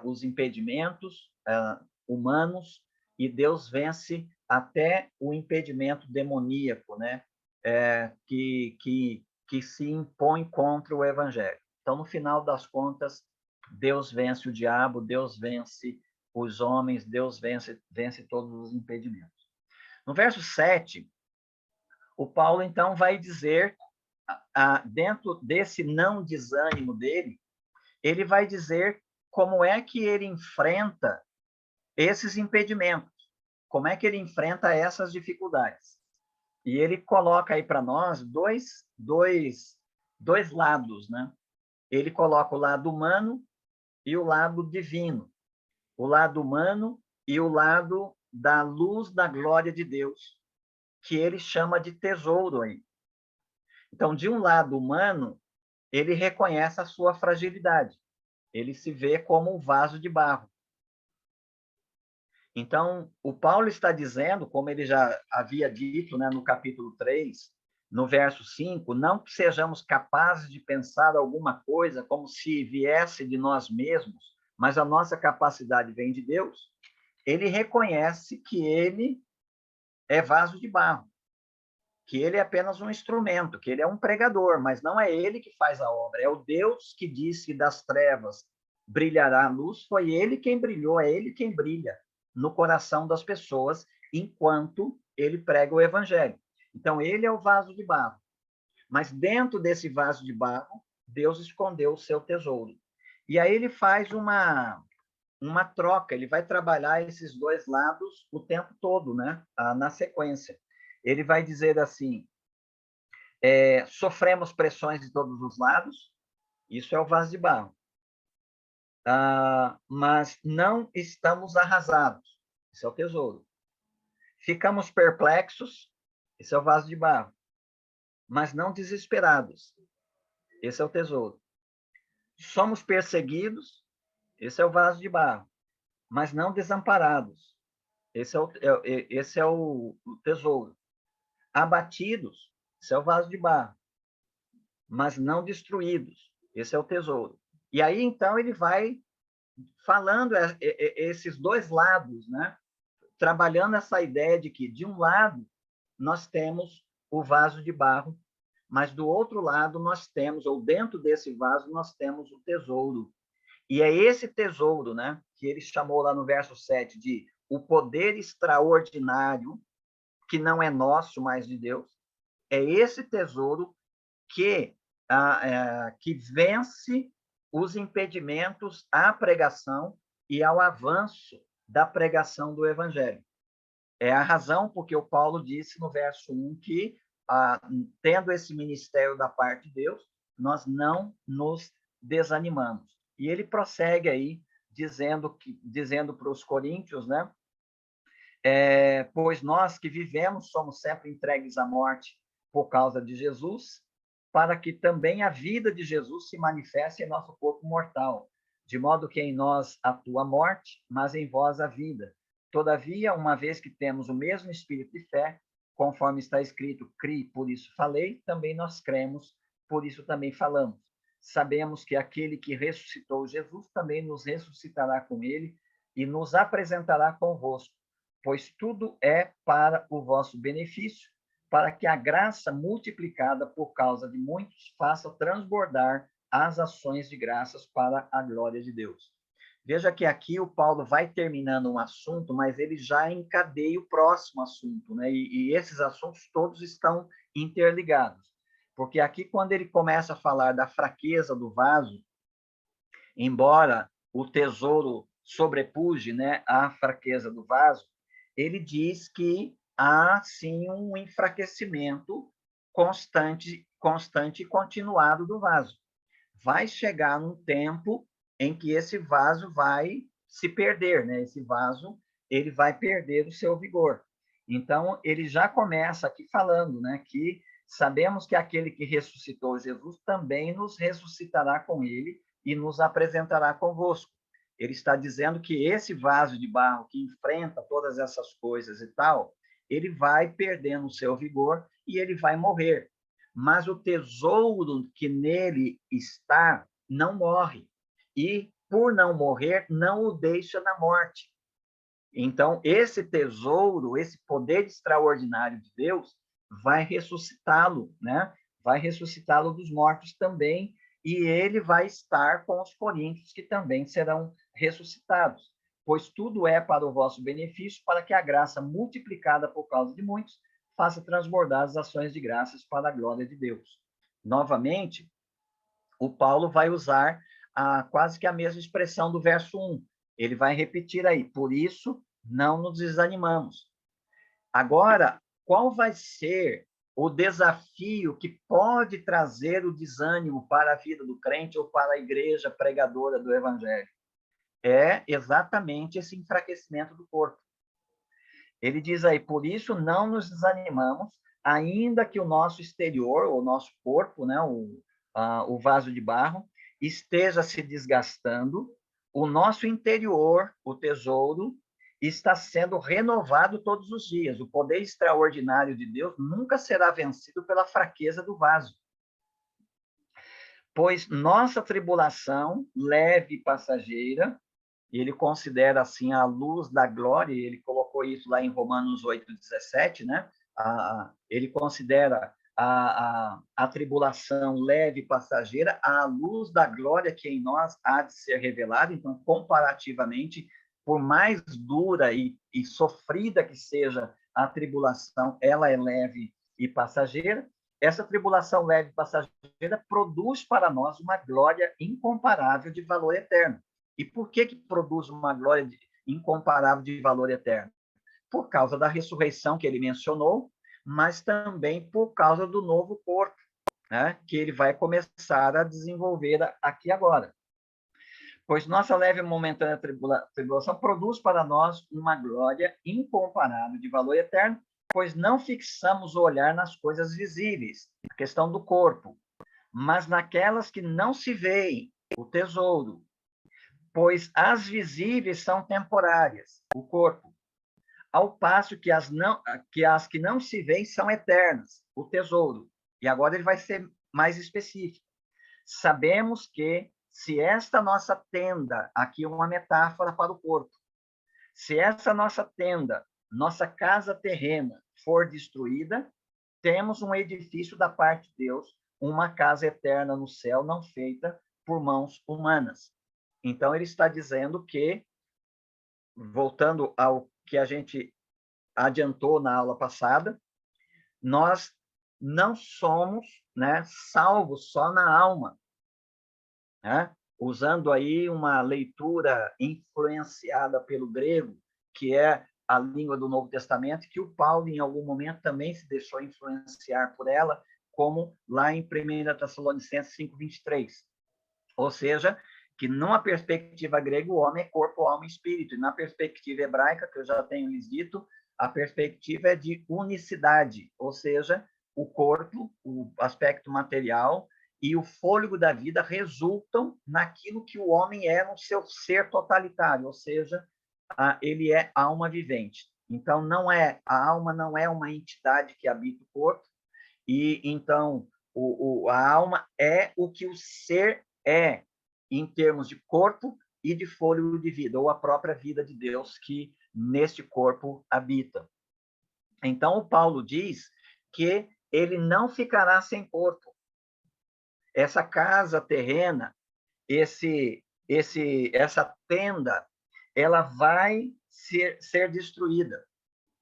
os impedimentos humanos e Deus vence até o impedimento demoníaco, né? Que se impõe contra o evangelho. Então, no final das contas, Deus vence o diabo, Deus vence os homens, Deus vence todos os impedimentos. No verso 7, o Paulo, então, vai dizer, dentro desse não desânimo dele, ele vai dizer como é que ele enfrenta esses impedimentos, como é que ele enfrenta essas dificuldades. E ele coloca aí para nós dois lados, né? Ele coloca o lado humano e o lado divino. O lado humano e o lado da luz da glória de Deus, que ele chama de tesouro aí. Então, de um lado humano, ele reconhece a sua fragilidade. Ele se vê como um vaso de barro. Então, o Paulo está dizendo, como ele já havia dito, né, no capítulo 3, no verso 5, não que sejamos capazes de pensar alguma coisa como se viesse de nós mesmos, mas a nossa capacidade vem de Deus. Ele reconhece que ele é vaso de barro, que ele é apenas um instrumento, que ele é um pregador, mas não é ele que faz a obra, é o Deus que disse que das trevas brilhará a luz, foi ele quem brilhou, é ele quem brilha no coração das pessoas enquanto ele prega o evangelho. Então, ele é o vaso de barro, mas dentro desse vaso de barro, Deus escondeu o seu tesouro. E aí ele faz uma troca, ele vai trabalhar esses dois lados o tempo todo, né? Na sequência. Ele vai dizer assim, sofremos pressões de todos os lados, isso é o vaso de barro. Mas não estamos arrasados, isso é o tesouro. Ficamos perplexos, esse é o vaso de barro. Mas não desesperados, esse é o tesouro. Somos perseguidos, esse é o vaso de barro. Mas não desamparados, esse é o tesouro. Abatidos, esse é o vaso de barro. Mas não destruídos, esse é o tesouro. E aí, então, ele vai falando esses dois lados, né? Trabalhando essa ideia de que, de um lado, nós temos o vaso de barro, mas do outro lado nós temos, ou dentro desse vaso, nós temos o tesouro. E é esse tesouro, né, que ele chamou lá no verso 7 de o poder extraordinário, que não é nosso, mas de Deus. É esse tesouro que vence os impedimentos à pregação e ao avanço da pregação do evangelho. É a razão porque o Paulo disse no verso 1 que, tendo esse ministério da parte de Deus, nós não nos desanimamos. E ele prossegue aí, dizendo para os coríntios, né? Pois nós que vivemos somos sempre entregues à morte por causa de Jesus, para que também a vida de Jesus se manifeste em nosso corpo mortal, de modo que em nós atua a morte, mas em vós a vida. Todavia, uma vez que temos o mesmo espírito de fé, conforme está escrito, criei, por isso falei, também nós cremos, por isso também falamos. Sabemos que aquele que ressuscitou Jesus também nos ressuscitará com ele e nos apresentará convosco, pois tudo é para o vosso benefício, para que a graça multiplicada por causa de muitos faça transbordar as ações de graças para a glória de Deus. Veja que aqui o Paulo vai terminando um assunto, mas ele já encadeia o próximo assunto, né? E esses assuntos todos estão interligados. Porque aqui, quando ele começa a falar da fraqueza do vaso, embora o tesouro sobrepuje, né, a fraqueza do vaso, ele diz que há, sim, um enfraquecimento constante e continuado do vaso. Vai chegar num tempo em que esse vaso vai se perder, né? Esse vaso, ele vai perder o seu vigor. Então, ele já começa aqui falando, né, que sabemos que aquele que ressuscitou Jesus também nos ressuscitará com ele e nos apresentará convosco. Ele está dizendo que esse vaso de barro que enfrenta todas essas coisas e tal, ele vai perdendo o seu vigor e ele vai morrer. Mas o tesouro que nele está não morre. E, por não morrer, não o deixa na morte. Então, esse tesouro, esse poder extraordinário de Deus, vai ressuscitá-lo, né? Vai ressuscitá-lo dos mortos também, e ele vai estar com os coríntios, que também serão ressuscitados. Pois tudo é para o vosso benefício, para que a graça multiplicada por causa de muitos faça transbordar as ações de graças para a glória de Deus. Novamente, o Paulo vai usar quase que a mesma expressão do verso 1. Ele vai repetir aí, por isso não nos desanimamos. Agora, qual vai ser o desafio que pode trazer o desânimo para a vida do crente ou para a igreja pregadora do evangelho? É exatamente esse enfraquecimento do corpo. Ele diz aí, por isso não nos desanimamos, ainda que o nosso exterior, o nosso corpo, né, o vaso de barro, esteja se desgastando, o nosso interior, o tesouro, está sendo renovado todos os dias. O poder extraordinário de Deus nunca será vencido pela fraqueza do vaso. Pois nossa tribulação, leve e passageira, e ele considera assim a luz da glória, e ele colocou isso lá em Romanos 8:17, né? Ele considera a tribulação leve e passageira a luz da glória que em nós há de ser revelada. Então, comparativamente, por mais dura e sofrida que seja a tribulação, ela é leve e passageira. Essa tribulação leve e passageira produz para nós uma glória incomparável de valor eterno. E por que produz uma glória incomparável de valor eterno? Por causa da ressurreição que ele mencionou, mas também por causa do novo corpo, né, que ele vai começar a desenvolver aqui agora. Pois nossa leve e momentânea tribulação produz para nós uma glória incomparável de valor eterno, pois não fixamos o olhar nas coisas visíveis, a questão do corpo, mas naquelas que não se veem, o tesouro. Pois as visíveis são temporárias, o corpo, ao passo que as que não se veem são eternas, o tesouro. E agora ele vai ser mais específico. Sabemos que se esta nossa tenda, aqui é uma metáfora para o corpo, se essa nossa tenda, nossa casa terrena, for destruída, temos um edifício da parte de Deus, uma casa eterna no céu, não feita por mãos humanas. Então, ele está dizendo que, voltando ao que a gente adiantou na aula passada, nós não somos, né, salvos só na alma, né? Usando aí uma leitura influenciada pelo grego, que é a língua do Novo Testamento, que o Paulo, em algum momento, também se deixou influenciar por ela, como lá em 1 Tessalonicenses 5:23. Ou seja, que numa perspectiva grega o homem é corpo, alma e espírito, e na perspectiva hebraica, que eu já tenho lhes dito, a perspectiva é de unicidade, ou seja, o corpo, o aspecto material e o fôlego da vida resultam naquilo que o homem é no seu ser totalitário, ou seja, ele é alma vivente. Então, a alma não é uma entidade que habita o corpo, e então a alma é o que o ser é, em termos de corpo e de fôlego de vida, ou a própria vida de Deus que neste corpo habita. Então, o Paulo diz que ele não ficará sem corpo. Essa casa terrena, essa tenda, ela vai ser destruída.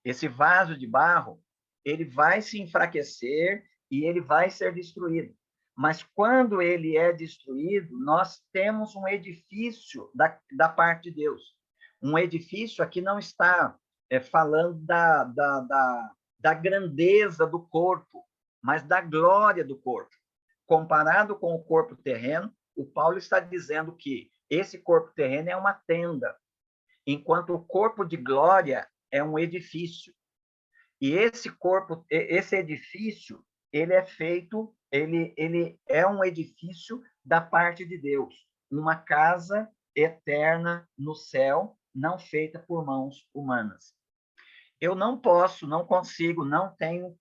Esse vaso de barro, ele vai se enfraquecer e ele vai ser destruído. Mas quando ele é destruído, nós temos um edifício da parte de Deus. Um edifício aqui não está falando da grandeza do corpo, mas da glória do corpo. Comparado com o corpo terreno, o Paulo está dizendo que esse corpo terreno é uma tenda, enquanto o corpo de glória é um edifício. E esse edifício, ele é feito, ele é um edifício da parte de Deus, uma casa eterna no céu, não feita por mãos humanas. Eu não posso, não consigo, não tenho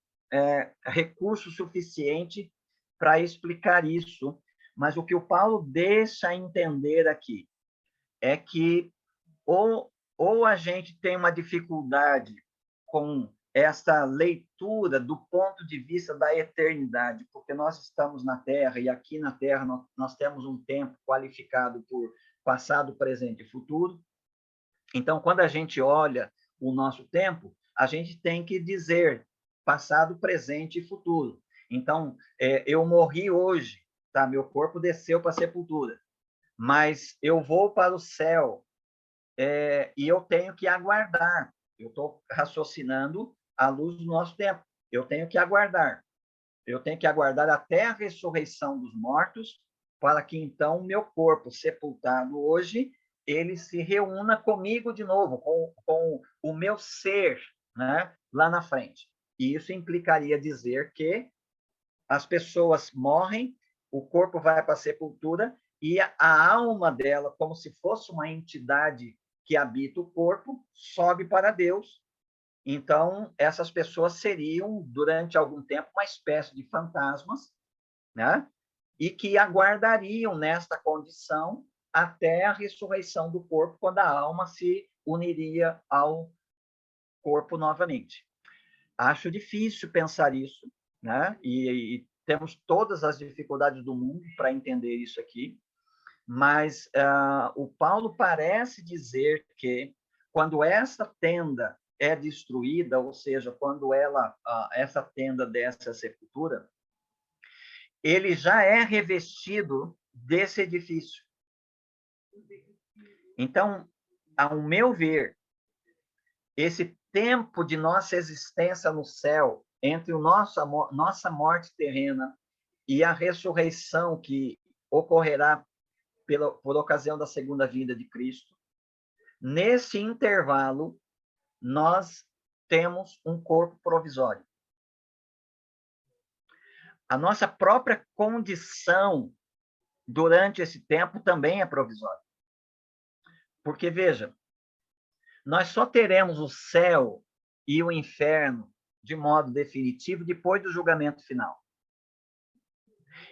recurso suficiente para explicar isso, mas o que o Paulo deixa entender aqui é que ou a gente tem uma dificuldade com essa leitura do ponto de vista da eternidade, porque nós estamos na Terra, e aqui na Terra nós temos um tempo qualificado por passado, presente e futuro. Então, quando a gente olha o nosso tempo, a gente tem que dizer passado, presente e futuro. Então, eu morri hoje, tá? Meu corpo desceu para a sepultura, mas eu vou para o céu, e eu tenho que aguardar. Eu estou raciocinando à luz do nosso tempo. Eu tenho que aguardar. Eu tenho que aguardar até a ressurreição dos mortos, para que então o meu corpo sepultado hoje, ele se reúna comigo de novo, com o meu ser, né, lá na frente. E isso implicaria dizer que as pessoas morrem, o corpo vai para a sepultura, e a alma dela, como se fosse uma entidade que habita o corpo, sobe para Deus. Então, essas pessoas seriam, durante algum tempo, uma espécie de fantasmas, né? E que aguardariam nesta condição até a ressurreição do corpo, quando a alma se uniria ao corpo novamente. Acho difícil pensar isso, né? E temos todas as dificuldades do mundo para entender isso aqui, mas o Paulo parece dizer que quando essa tenda é destruída, ou seja, quando essa tenda desce à sepultura, ele já é revestido desse edifício. Então, ao meu ver, esse tempo de nossa existência no céu, entre nossa morte terrena e a ressurreição que ocorrerá por ocasião da segunda vinda de Cristo, nesse intervalo, nós temos um corpo provisório. A nossa própria condição durante esse tempo também é provisória. Porque, veja, nós só teremos o céu e o inferno de modo definitivo depois do julgamento final.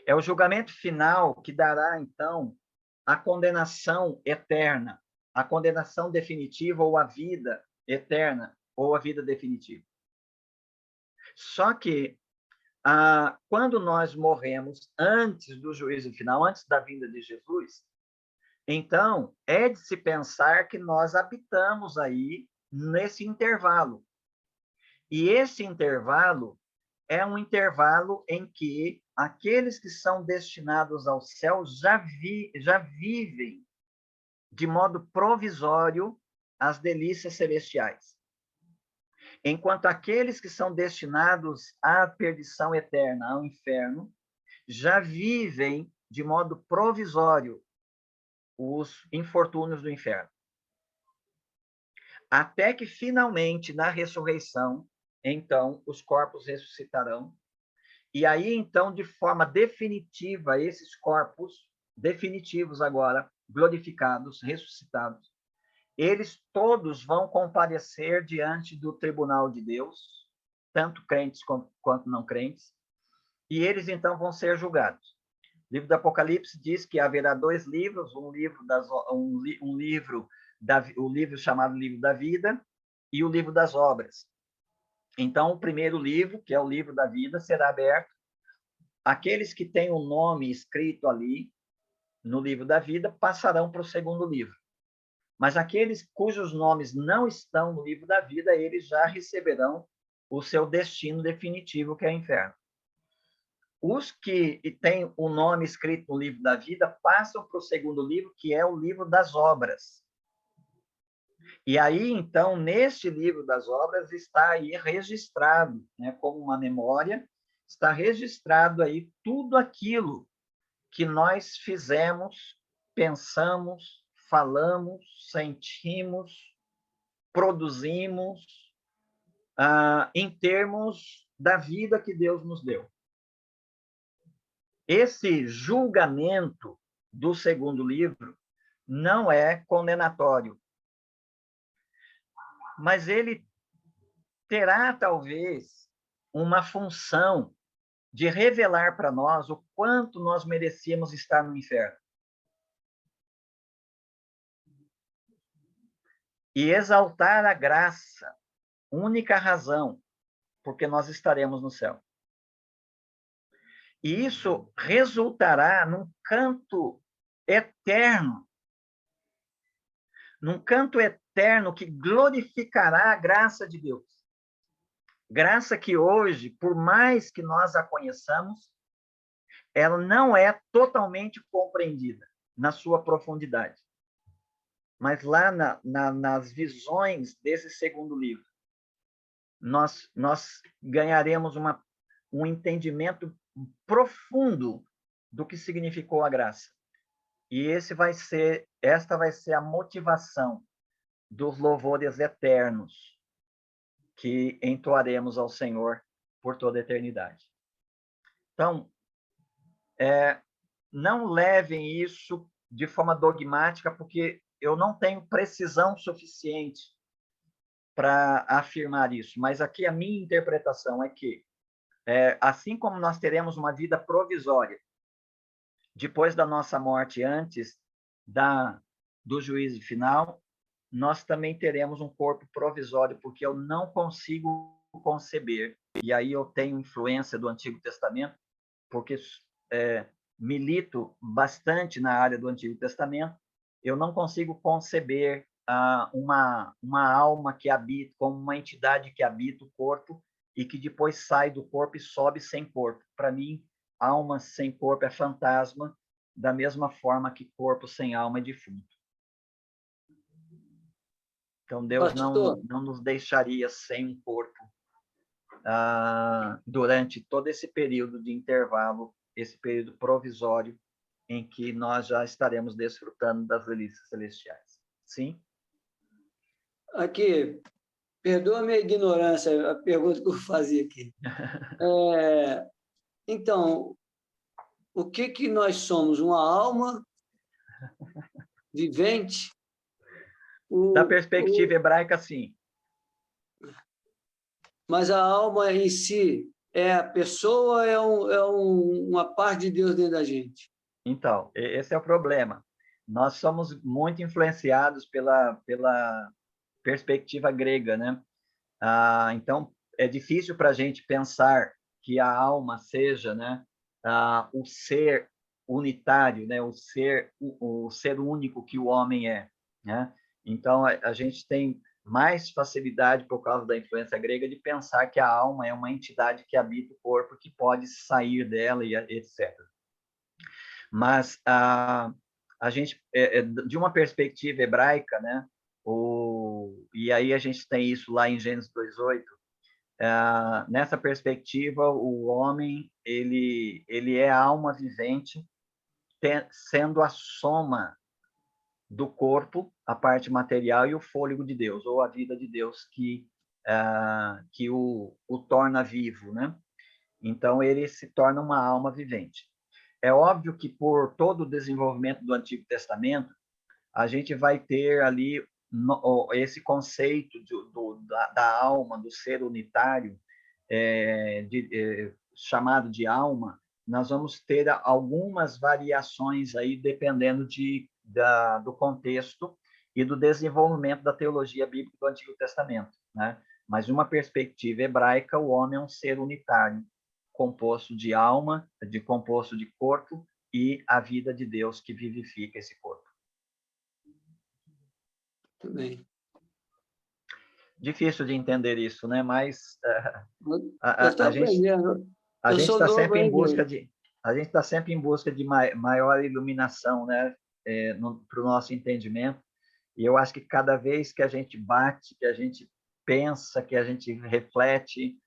É o julgamento final que dará, então, a condenação eterna, a condenação definitiva, ou a vida eterna, ou a vida definitiva. Só que, quando nós morremos antes do juízo final, antes da vinda de Jesus, então, é de se pensar que nós habitamos aí nesse intervalo. E esse intervalo é um intervalo em que aqueles que são destinados ao céu já vivem de modo provisório as delícias celestiais. Enquanto aqueles que são destinados à perdição eterna, ao inferno, já vivem de modo provisório os infortúnios do inferno. Até que, finalmente, na ressurreição, então, os corpos ressuscitarão. E aí, então, de forma definitiva, esses corpos definitivos agora, glorificados, ressuscitados, eles todos vão comparecer diante do tribunal de Deus, tanto crentes quanto não crentes, e eles, então, vão ser julgados. O livro do Apocalipse diz que haverá 2 livros, o livro chamado Livro da Vida e o Livro das Obras. Então, o primeiro livro, que é o Livro da Vida, será aberto. Aqueles que têm o nome escrito ali, no Livro da Vida, passarão para o segundo livro. Mas aqueles cujos nomes não estão no Livro da Vida, eles já receberão o seu destino definitivo, que é o inferno. Os que têm o nome escrito no Livro da Vida passam para o segundo livro, que é o Livro das Obras. E aí, então, neste Livro das Obras está aí registrado, né, como uma memória, está registrado aí tudo aquilo que nós fizemos, pensamos, falamos, sentimos, produzimos, em termos da vida que Deus nos deu. Esse julgamento do segundo livro não é condenatório, mas ele terá, talvez, uma função de revelar para nós o quanto nós merecíamos estar no inferno. E exaltar a graça, única razão porque nós estaremos no céu. E isso resultará num canto eterno que glorificará a graça de Deus. Graça que hoje, por mais que nós a conheçamos, ela não é totalmente compreendida na sua profundidade. Mas lá nas visões desse segundo livro, nós ganharemos um entendimento profundo do que significou a graça. E esta vai ser a motivação dos louvores eternos que entoaremos ao Senhor por toda a eternidade. Então, não levem isso de forma dogmática, porque eu não tenho precisão suficiente para afirmar isso. Mas aqui a minha interpretação é que, assim como nós teremos uma vida provisória, depois da nossa morte, antes do juízo final, nós também teremos um corpo provisório, porque eu não consigo conceber, e aí eu tenho influência do Antigo Testamento, porque milito bastante na área do Antigo Testamento, eu não consigo conceber uma alma que habita, como uma entidade que habita o corpo e que depois sai do corpo e sobe sem corpo. Para mim, alma sem corpo é fantasma, da mesma forma que corpo sem alma é defunto. Então, Deus não nos deixaria sem um corpo durante todo esse período de intervalo, esse período provisório, em que nós já estaremos desfrutando das delícias celestiais. Sim? Aqui, perdoa a minha ignorância, a pergunta que eu fazia aqui. Então, o que nós somos? Uma alma vivente? Da perspectiva hebraica, sim. Mas a alma em si é a pessoa, uma parte de Deus dentro da gente? Então, esse é o problema. Nós somos muito influenciados pela perspectiva grega, né? Então, é difícil para a gente pensar que a alma seja, né, o ser unitário, né, o ser único que o homem é, né? Então, a gente tem mais facilidade, por causa da influência grega, de pensar que a alma é uma entidade que habita o corpo, que pode sair dela, e etc. Mas a gente, de uma perspectiva hebraica, né, e aí a gente tem isso lá em Gênesis 2:8, nessa perspectiva, o homem ele é a alma vivente, sendo a soma do corpo, a parte material e o fôlego de Deus, ou a vida de Deus que o torna vivo, né? Então, ele se torna uma alma vivente. É óbvio que, por todo o desenvolvimento do Antigo Testamento, a gente vai ter ali esse conceito da alma, do ser unitário, chamado de alma. Nós vamos ter algumas variações aí, dependendo do contexto e do desenvolvimento da teologia bíblica do Antigo Testamento, né? Mas, numa perspectiva hebraica, o homem é um ser unitário, composto de alma, composto de corpo, e a vida de Deus que vivifica esse corpo. Muito bem. Difícil de entender isso, né? Mas Eu estou aprendendo. a Eu gente sou está novo sempre em ainda. busca a gente está sempre em busca de maior iluminação, né? Para o nosso entendimento. E eu acho que cada vez que a gente bate, que a gente pensa, que a gente reflete,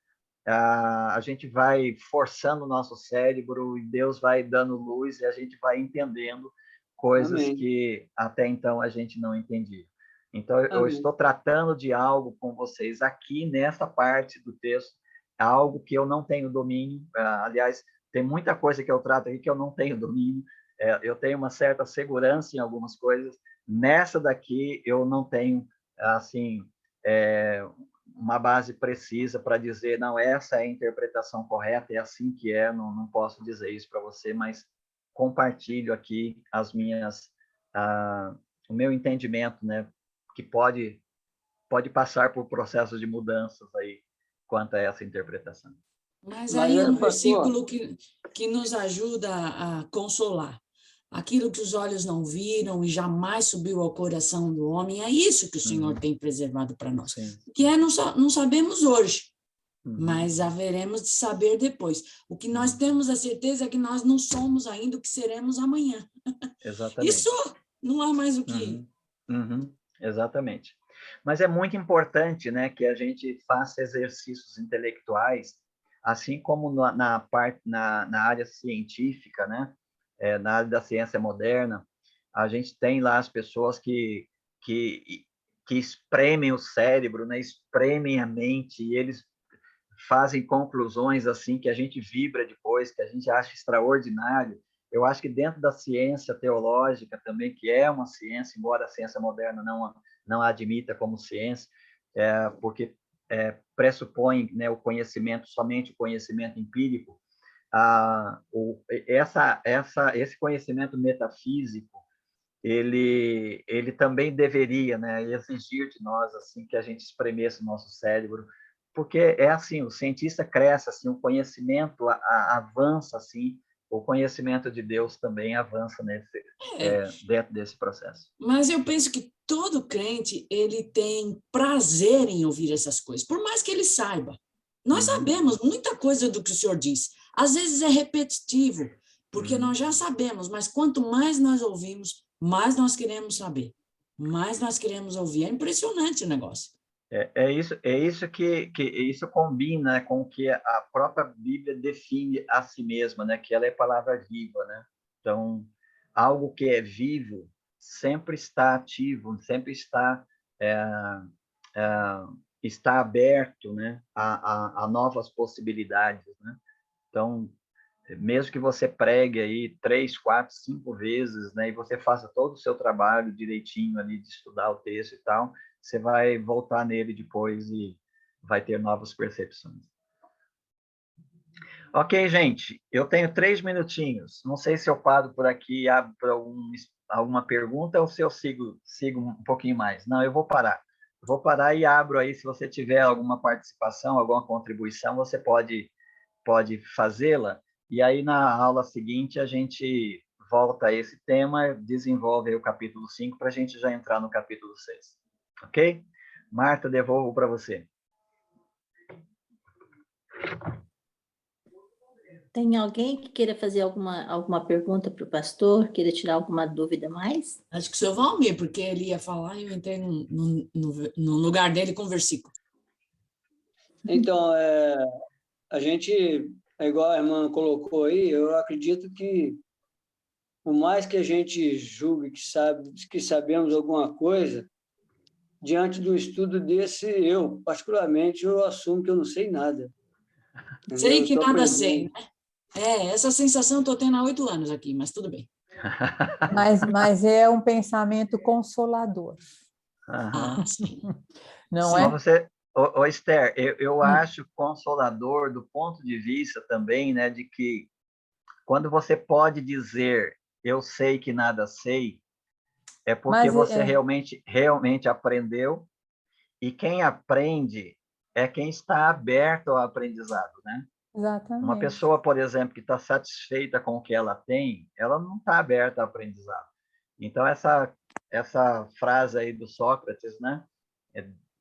a gente vai forçando o nosso cérebro e Deus vai dando luz e a gente vai entendendo coisas Amém. que até então a gente não entendia. Então, eu Amém. estou tratando de algo com vocês aqui nessa parte do texto, algo que eu não tenho domínio. Aliás, tem muita coisa que eu trato aqui que eu não tenho domínio. Eu tenho uma certa segurança em algumas coisas. Nessa daqui, eu não tenho, assim, uma base precisa para dizer, não, essa é a interpretação correta, é assim que é, não posso dizer isso para você, mas compartilho aqui o meu entendimento, né, que pode passar por processos de mudanças aí quanto a essa interpretação. Mas aí é um pastor, versículo que nos ajuda a consolar. Aquilo que os olhos não viram e jamais subiu ao coração do homem, é isso que o Senhor tem preservado para nós. Sim. Que não sabemos hoje, Uhum. mas haveremos de saber depois. O que nós temos a certeza é que nós não somos ainda o que seremos amanhã. Exatamente. Isso não há mais o que... Exatamente. Mas é muito importante, né, que a gente faça exercícios intelectuais, assim como na área científica, né, na área da ciência moderna, a gente tem lá as pessoas que espremem o cérebro, né, espremem a mente, e eles fazem conclusões assim que a gente vibra depois, que a gente acha extraordinário. Eu acho que dentro da ciência teológica também, que é uma ciência, embora a ciência moderna não a admita como ciência, porque pressupõe, né, o conhecimento, somente o conhecimento empírico, esse conhecimento metafísico, ele também deveria, né, exigir de nós assim que a gente espremesse o nosso cérebro, porque é assim, o cientista cresce, assim, o conhecimento avança, assim, o conhecimento de Deus também avança dentro desse processo. Mas eu penso que todo crente, ele tem prazer em ouvir essas coisas, por mais que ele saiba. Nós sabemos muita coisa do que o Senhor diz. Às vezes é repetitivo, porque nós já sabemos, mas quanto mais nós ouvimos, mais nós queremos saber, mais nós queremos ouvir. É impressionante o negócio. É isso que isso combina com o que a própria Bíblia define a si mesma, né? Que ela é palavra viva, né? Então, algo que é vivo sempre está ativo, sempre está aberto, né? A novas possibilidades, né? Então, mesmo que você pregue aí 3, 4, 5 vezes, né, e você faça todo o seu trabalho direitinho ali de estudar o texto e tal, você vai voltar nele depois e vai ter novas percepções. Ok, gente, eu tenho 3 minutinhos. Não sei se eu paro por aqui e abro para alguma pergunta ou se eu sigo um pouquinho mais. Não, eu vou parar. Vou parar e abro aí, se você tiver alguma participação, alguma contribuição, você pode fazê-la. E aí, na aula seguinte, a gente volta a esse tema, desenvolve aí o capítulo 5, para a gente já entrar no capítulo 6. Ok? Marta, devolvo para você. Tem alguém que queira fazer alguma pergunta para o pastor, queira tirar alguma dúvida mais? Acho que o senhor Valmir, porque ele ia falar e eu entrei no lugar dele com o versículo. Então, a gente, igual a irmã colocou aí, eu acredito que por mais que a gente julgue que sabemos alguma coisa, diante do estudo desse, particularmente, eu assumo que eu não sei nada. Sei que Eu tô nada aprendendo. sei, né? Essa sensação eu estou tendo há 8 anos aqui, mas tudo bem. Mas é um pensamento consolador, Aham. Sim. não Mas é? você, Esther, eu acho consolador do ponto de vista também, né, de que quando você pode dizer eu sei que nada sei, é porque Mas você realmente aprendeu, e quem aprende é quem está aberto ao aprendizado, né? Uma exatamente. pessoa, por exemplo, que está satisfeita com o que ela tem, ela não está aberta ao aprendizado. Então, essa frase aí do Sócrates, né?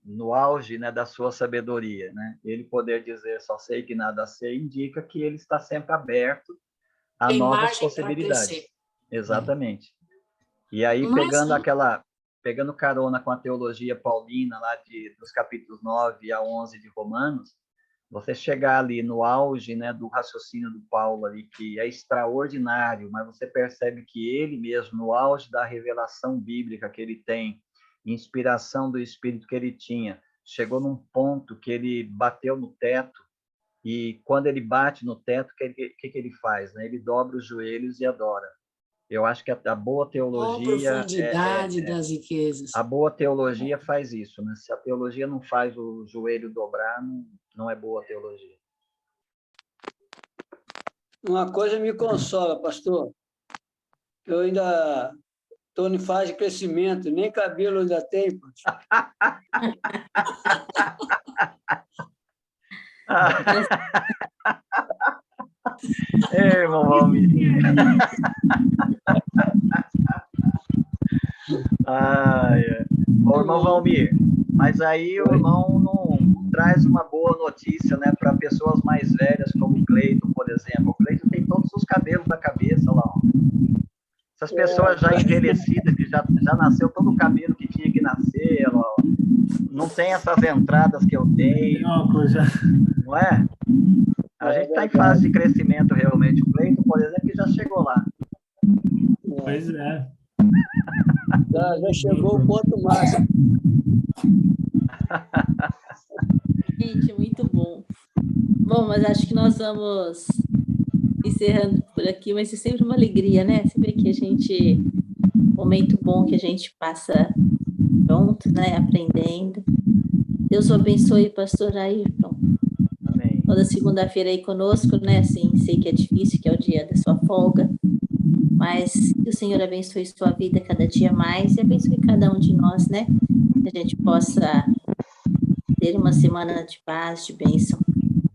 No auge, né, da sua sabedoria, né? Ele poder dizer só sei que nada sei, indica que ele está sempre aberto a Tem novas margem para possibilidades. crescer. Exatamente. E aí, Mas, pegando carona com a teologia paulina, lá dos capítulos 9 a 11 de Romanos, você chegar ali no auge, né, do raciocínio do Paulo ali, que é extraordinário, mas você percebe que ele mesmo, no auge da revelação bíblica que ele tem, inspiração do Espírito que ele tinha, chegou num ponto que ele bateu no teto, e quando ele bate no teto, o que ele faz? Né? Ele dobra os joelhos e adora. Eu acho que a boa teologia profundidade das riquezas. a boa teologia faz isso, né? Se a teologia não faz o joelho dobrar, não é boa teologia. Uma coisa me consola, pastor. Eu ainda estou em fase de crescimento, nem cabelo ainda tenho. Irmão Valmir. Ô, irmão Valmir, mas aí o irmão não traz uma boa notícia, né, para pessoas mais velhas, como o Cleiton, por exemplo. O Cleiton tem todos os cabelos da cabeça lá, ó. Essas pessoas já envelhecidas, que já nasceu todo o cabelo que tinha que nascer, ó. Não tem essas entradas que eu tenho. Não é? A gente está em fase de crescimento, realmente. O Cleiton, por exemplo, que já chegou lá. Pois é. Já chegou o ponto máximo. Gente, muito bom. Bom, mas acho que nós vamos encerrando por aqui, mas é sempre uma alegria, né? Sempre que a gente... momento bom que a gente passa juntos, né? Aprendendo. Deus o abençoe, pastor Ayrton. Amém. Toda segunda-feira aí conosco, né? Assim, sei que é difícil, que é o dia da sua folga, mas que o Senhor abençoe sua vida cada dia mais e abençoe cada um de nós, né? Que a gente possa ter uma semana de paz, de bênção.